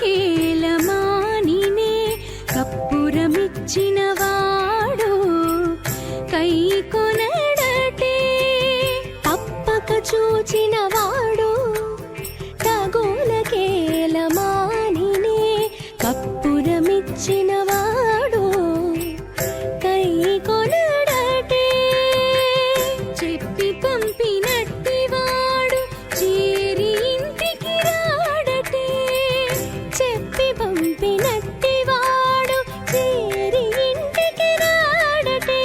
కప్పురమిచ్చినవాడు కై కొనడటే తప్పక చూచినవాడు తగులకేలమానినే కప్పురమిచ్చినవాడు కై కొనడటే చెప్పి పంపినట్టివాడు చేరి ఇంటికి రాడటే చెప్పి పంపినట్టివాడు చేరి ఇంటికి రాడటే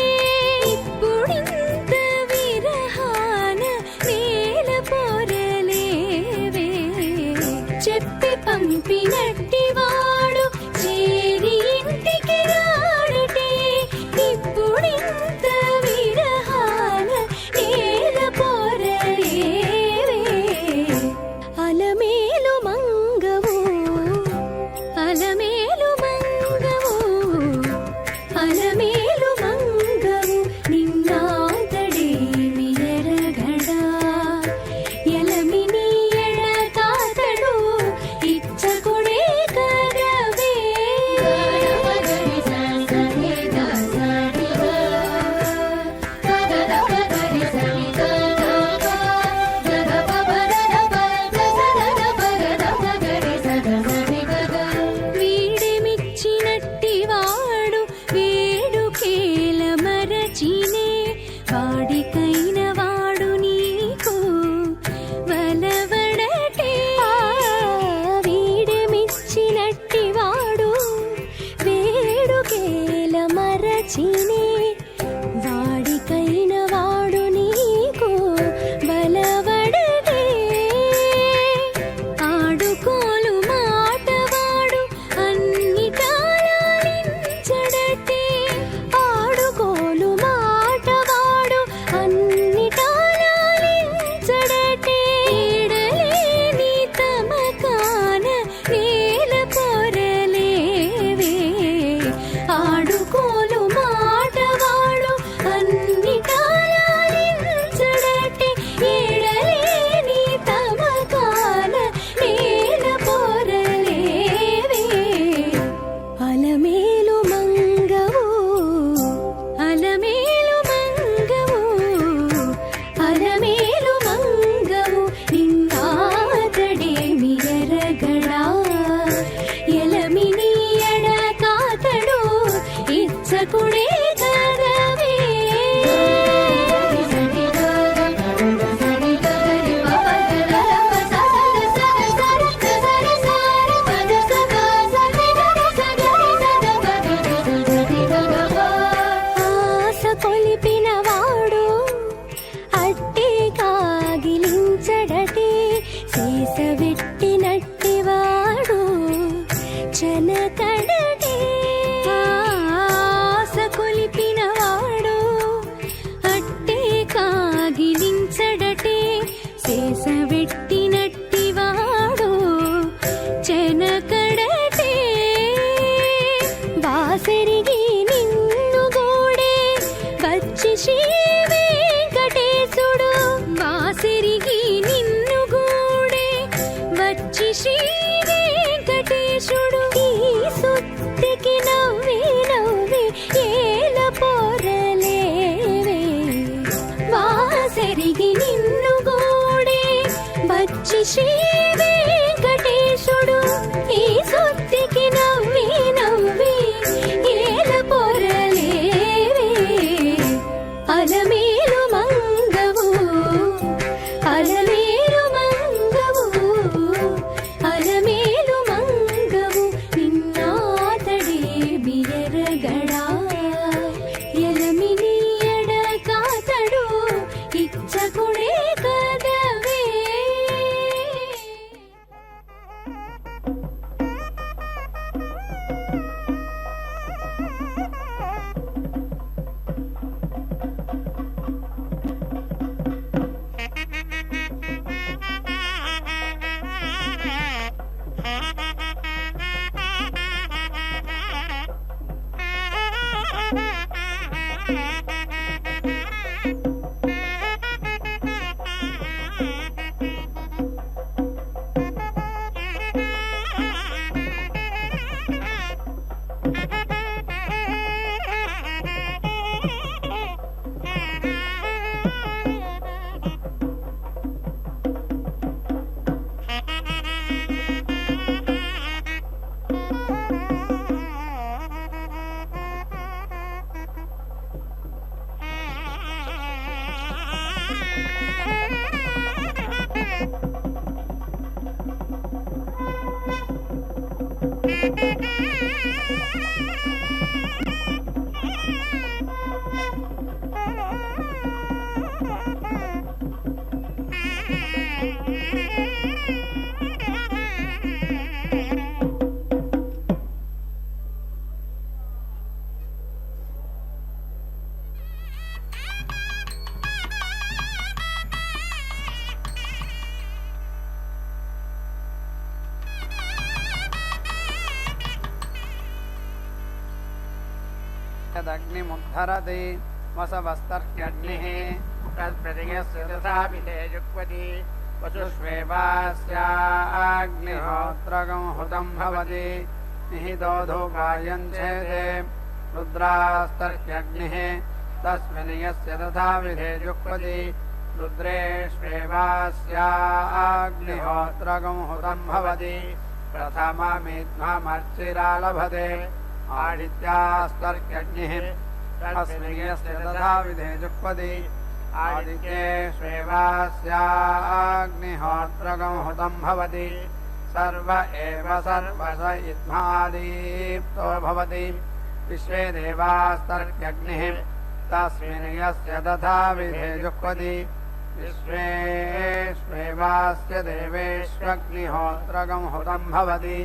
సెరిగి నిన్ను గూడే వచ్చి శ్రీ వెంకటేశుడు ఈ సొత్తికి నవ్వి నవ్వి ఏల పొరలేవే అలమేలు మంగవు అలమేలు మంగవు అలమేలు మంగవు నిన్నాతడే బియరగడా ఎలమిని ఎడకాతడు ఇచ్చకుడే కదవే यदग्निमुद्धरति वसवस्तर्ह्यग्निः तत्प्रतियस्य तथा विधेयुक्वति वसुष्वेवास्याग्निहोत्रगं हुतं भवति निहितो धूपायं चेते रुद्रास्तर्ह्यग्निः तस्मिन् यस्य तथा विधेयुक्वति रुद्रेष्वेवास्याग्निहोत्रगं हुतं भवति प्रथममिध्वमर्चिरा लभते आदित्यास्तर्ह्यग्निः तस्मिन् यस्य तथा विधेयुक्वति आदित्येष्वेवास्याग्निहोत्रगं हुतं भवति सर्व एव सर्वस इत्मादीप्तो भवति विश्वे देवास्तर्ह्यग्निः तस्मिन् यस्य तथा विधेयुक्वति विश्वेष्वेवास्य देवेष्वग्निहोत्रगं हुतं भवति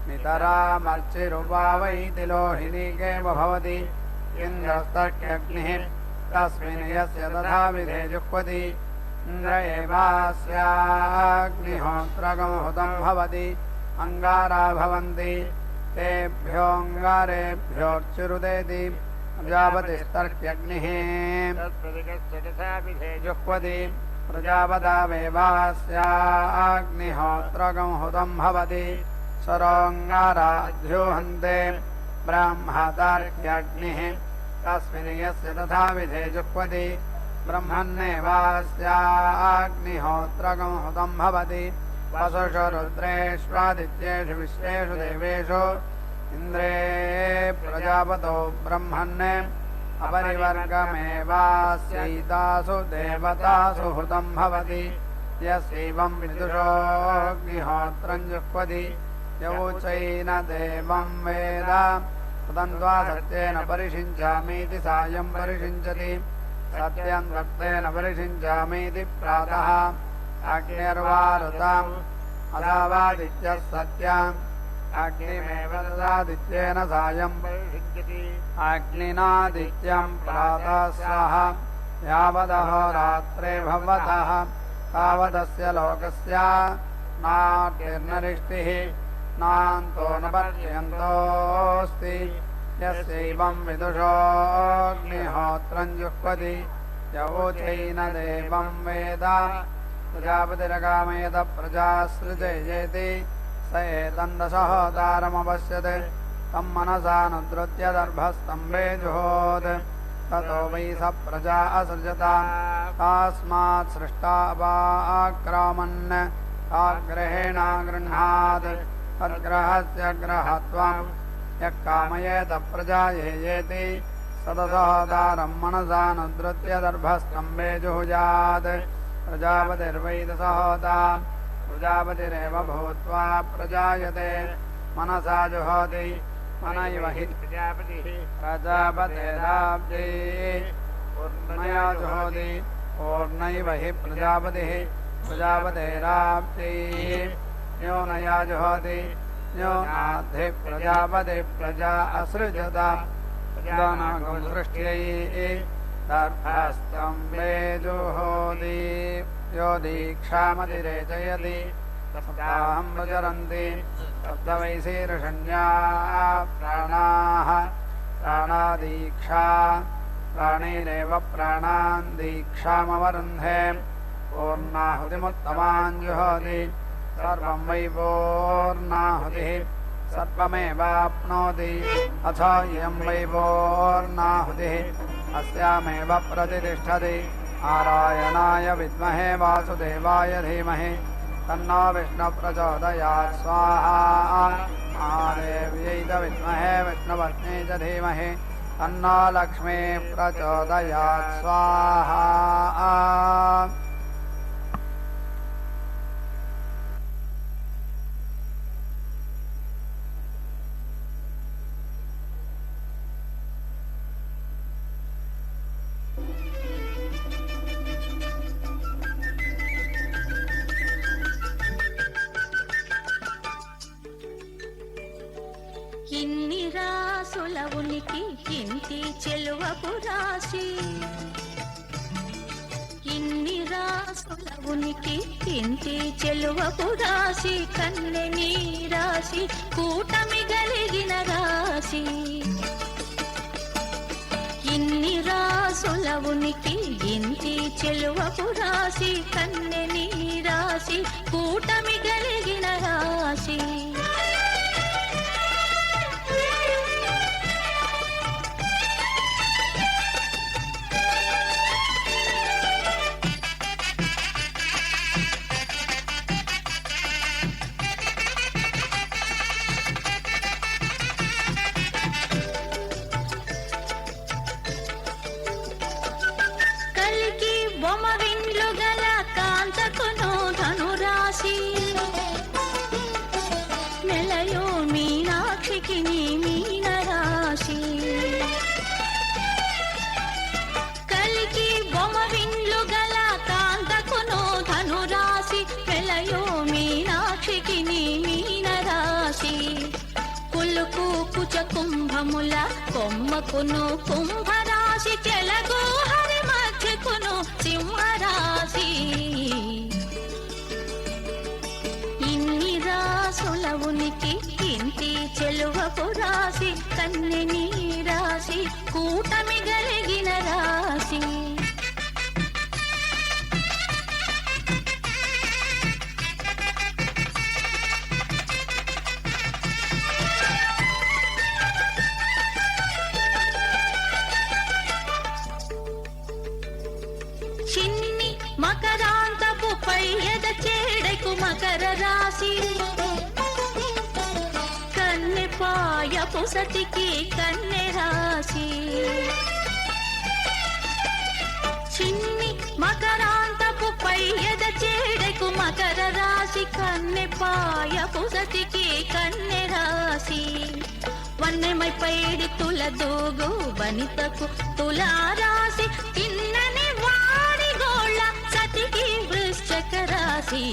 नितरामर्चिरुपा वै तिलोहिनीकेव भवति इन्द्रस्तर्ह्यग्निः तस्मिन् यस्य तथा विधेयुक्वति इन्द्र एवास्याग्निहोत्रगं हुतं भवति अङ्गारा भवन्ति तेभ्योऽङ्गारेभ्योऽर्चिरुदेति प्रजापतिस्तर्ह्यग्निः जुह्वति प्रजापतावेवास्याग्निहोत्रगं हुतं भवति सरोऽङ्गाराध्योहन्ते ब्राह्मतार्ह्यग्निः तस्मिन् यस्य तथा विधेयुक्वति ब्रह्मण्येवास्याग्निहोत्रगं हुतं भवति वसुषु रुद्रेष्वादित्येषु विश्वेषु देवेषु इन्द्रे प्रजापतो ब्रह्मण्ये अपरिवर्गमेवास्यैतासु देवतासु हुतं भवति यस्यैवं विदुषोऽग्निहोत्रं जुह्वति यवोचैन देवं वेद तदन्त्वा सत्येन परिषिञ्चामीति सायं परिषिञ्चति सत्यं सत्येन परिषिञ्चामीति प्रातः अग्निर्वारुताम् अदावादित्यः सत्याम् अग्निमेव तदादित्येन सायं परिषिञ्चति अग्निनादित्यं प्रातः सह यावदहोरात्रे भवतः तावदस्य लोकस्य नाट्यर्नरिष्टिः नान्तो न पर्यन्तोऽस्ति यस्यैवं विदुषोऽग्निहोत्रं जुह्वति यवोचैन देवं वेद प्रजापतिरगामयत प्रजासृजेति स एतन्दशहोतारमपश्यत् तं मनसा नुद्रुत्य दर्भस्तम्भे जुहोत् ततो वै स प्रजा असृजत तस्मात् सृष्टा वाक्रामन् आग्रहेण गृह्णात् तद्ग्रहस्य ग्रहत्वं यः कामयेत प्रजा येति सदसहदारं मनसा नुद्रुत्य दर्भस्तम्भे जुहुयात् प्रजापतिर्वैदसहोता प्रजापतिरेव भूत्वा प्रजायते मनसा जुहोति मन इव हि प्रजापतिराब्धि पूर्णया जुहोति पूर्णैव हि प्रजापतिः प्रजापतिराब्धिः न्यूनया जुहोति न्यूनाद्धि प्रजापति प्रजा असृजत प्रजानागं सृष्ट्यै दर्भस्तम्भे जुहोति यो दीक्षामतिरेचयति तस्ताहं प्रचरन्ति तप्त वै शीर्षण्या प्राणाः प्राणादीक्षा प्राणैरेव प्राणान् दीक्षामवरुन्धे पूर्णाहुतिमुत्तमान् जुहोति सर्वं वै पूर्णाहुतिः सर्वमेवाप्नोति अथ इयं वै पूर्णाहुतिः अस्यामेव प्रतिष्ठति नारायणाय विद्महे वासुदेवाय धीमहि तन्नो विष्णु प्रचोदयात् स्वाहा महादेव्यै च विद्महे विष्णुपत्न्यै च धीमहि तन्नो लक्ष्मी प्रचोदयात् स्वाहा ఇన్ని రాసుల ఉనికి ఇంటి చెలువపు రాశి ఇన్ని రాసుల ఉనికి ఇంటి చెలువపు రాశి కన్నె నీ రాశి కూటమి గలిగిన రాశి ఇన్ని రాసుల ఉనికి ఇంటి చెలువపు రాశి కన్నె నీ రాశి కూటమి గలిగిన రాశి కుంభముల కొమ్మకును కుంభరాశి చెలగు హరి మధ్యకును సింహరాశి ఇన్ని రాసుల ఉనికి ఇంటి చెలువపు రాశి కన్నె నీ రాశి కూటమి గలిగిన రాశి మకరాంతపు పై ఎద చేడకు మకర రాశి కన్నె పాయపు సతికి కన్నె రాశి చిన్ని మకరాంతపు పై ఎద చేడకు మకర రాశి కన్నె పాయపు సతికి కన్నె రాశి వన్నెమై పైడి తుల దూగు వనితకు తులారాశి తిన్నని వాడి గోళ్ళ సతికి వృశ్చక రాశి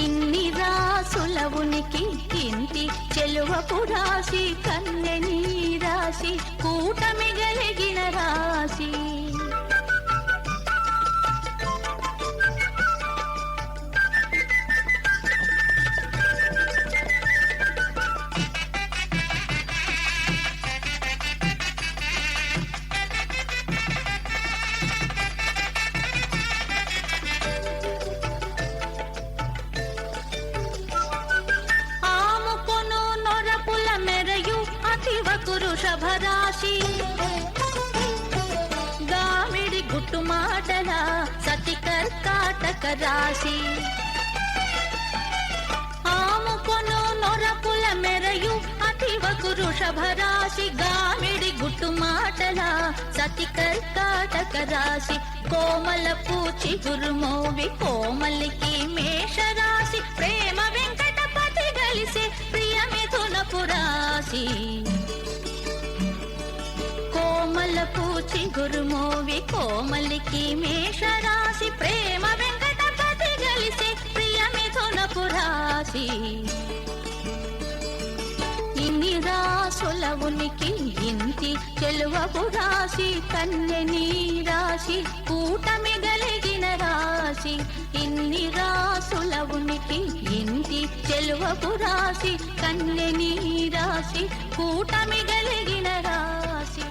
ఇన్ని రాసుల ఉనికి ఇంటి చెలువపు రాశి కన్నె నీ రాశి కూటమి గలిగిన రాశి వృషభరాశి కర్కాటక రాశి ఆముకొను నొరపుల మెరయు అతివకు వృషభ రాశి గామిడి గుట్టు మాటల సతి కర్కాటక రాశి కోమల పూచి గురుమోవి కోమలికి మేష రాశి ప్రేమ వెంకటపతి గలిసే ప్రియ మిథునపు రాశి కోమల పూచి గురుమోవి కోమలికి మేష రాశి ప్రేమ వెంకటపతి గలిసే ప్రియ మిథునపు రాశి ఇన్ని రాసుల ఉనికి ఇంటి చెలువపు రాశి కన్యని రాశి కూటమి గలిగిన రాశి ఇన్ని రాసుల ఉనికి ఇంటి చెలువపు రాశి కన్యని రాశి కూటమి గలిగిన రాశి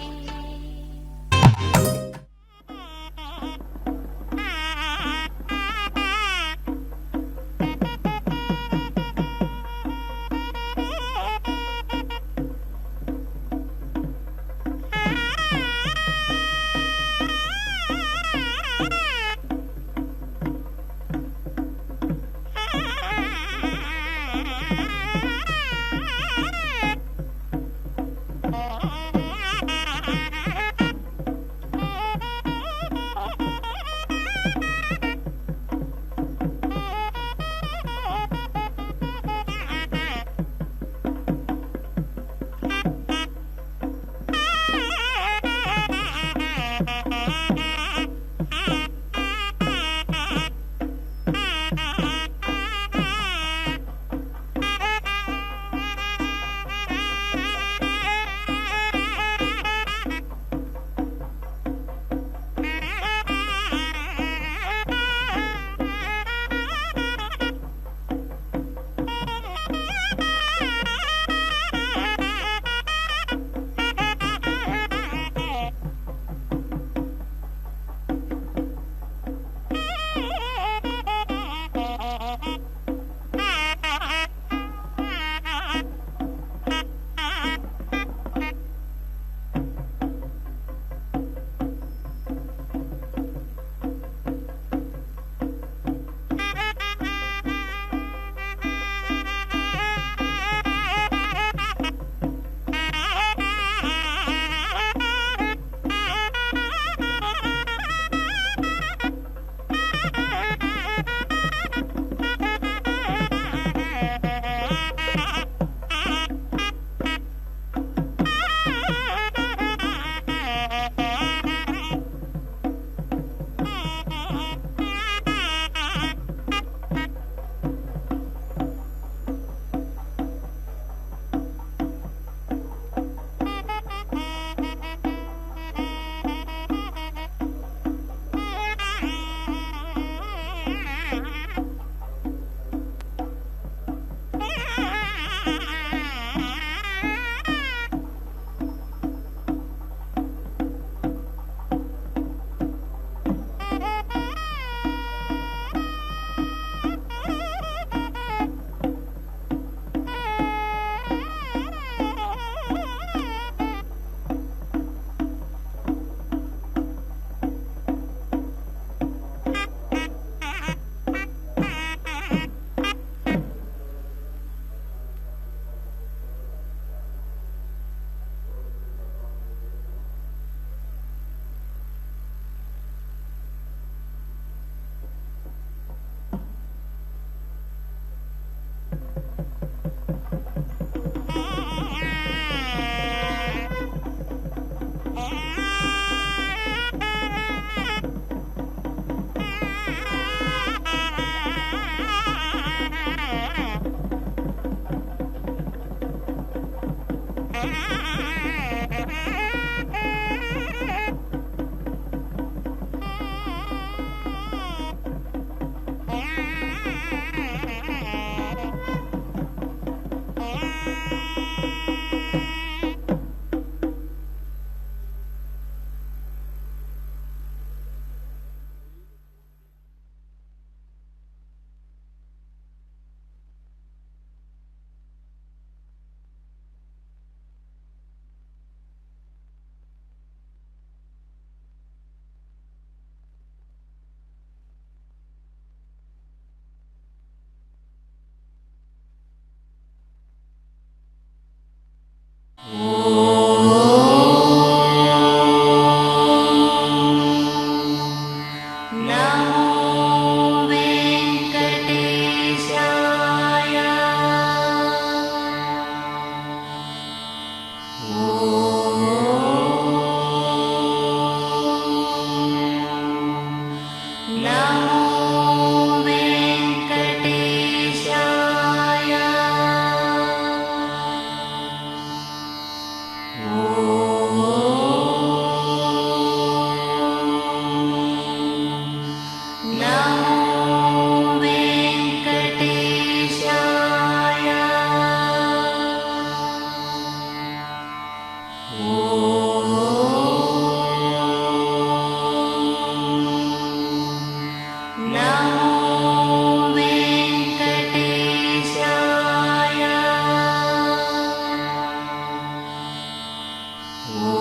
ఓం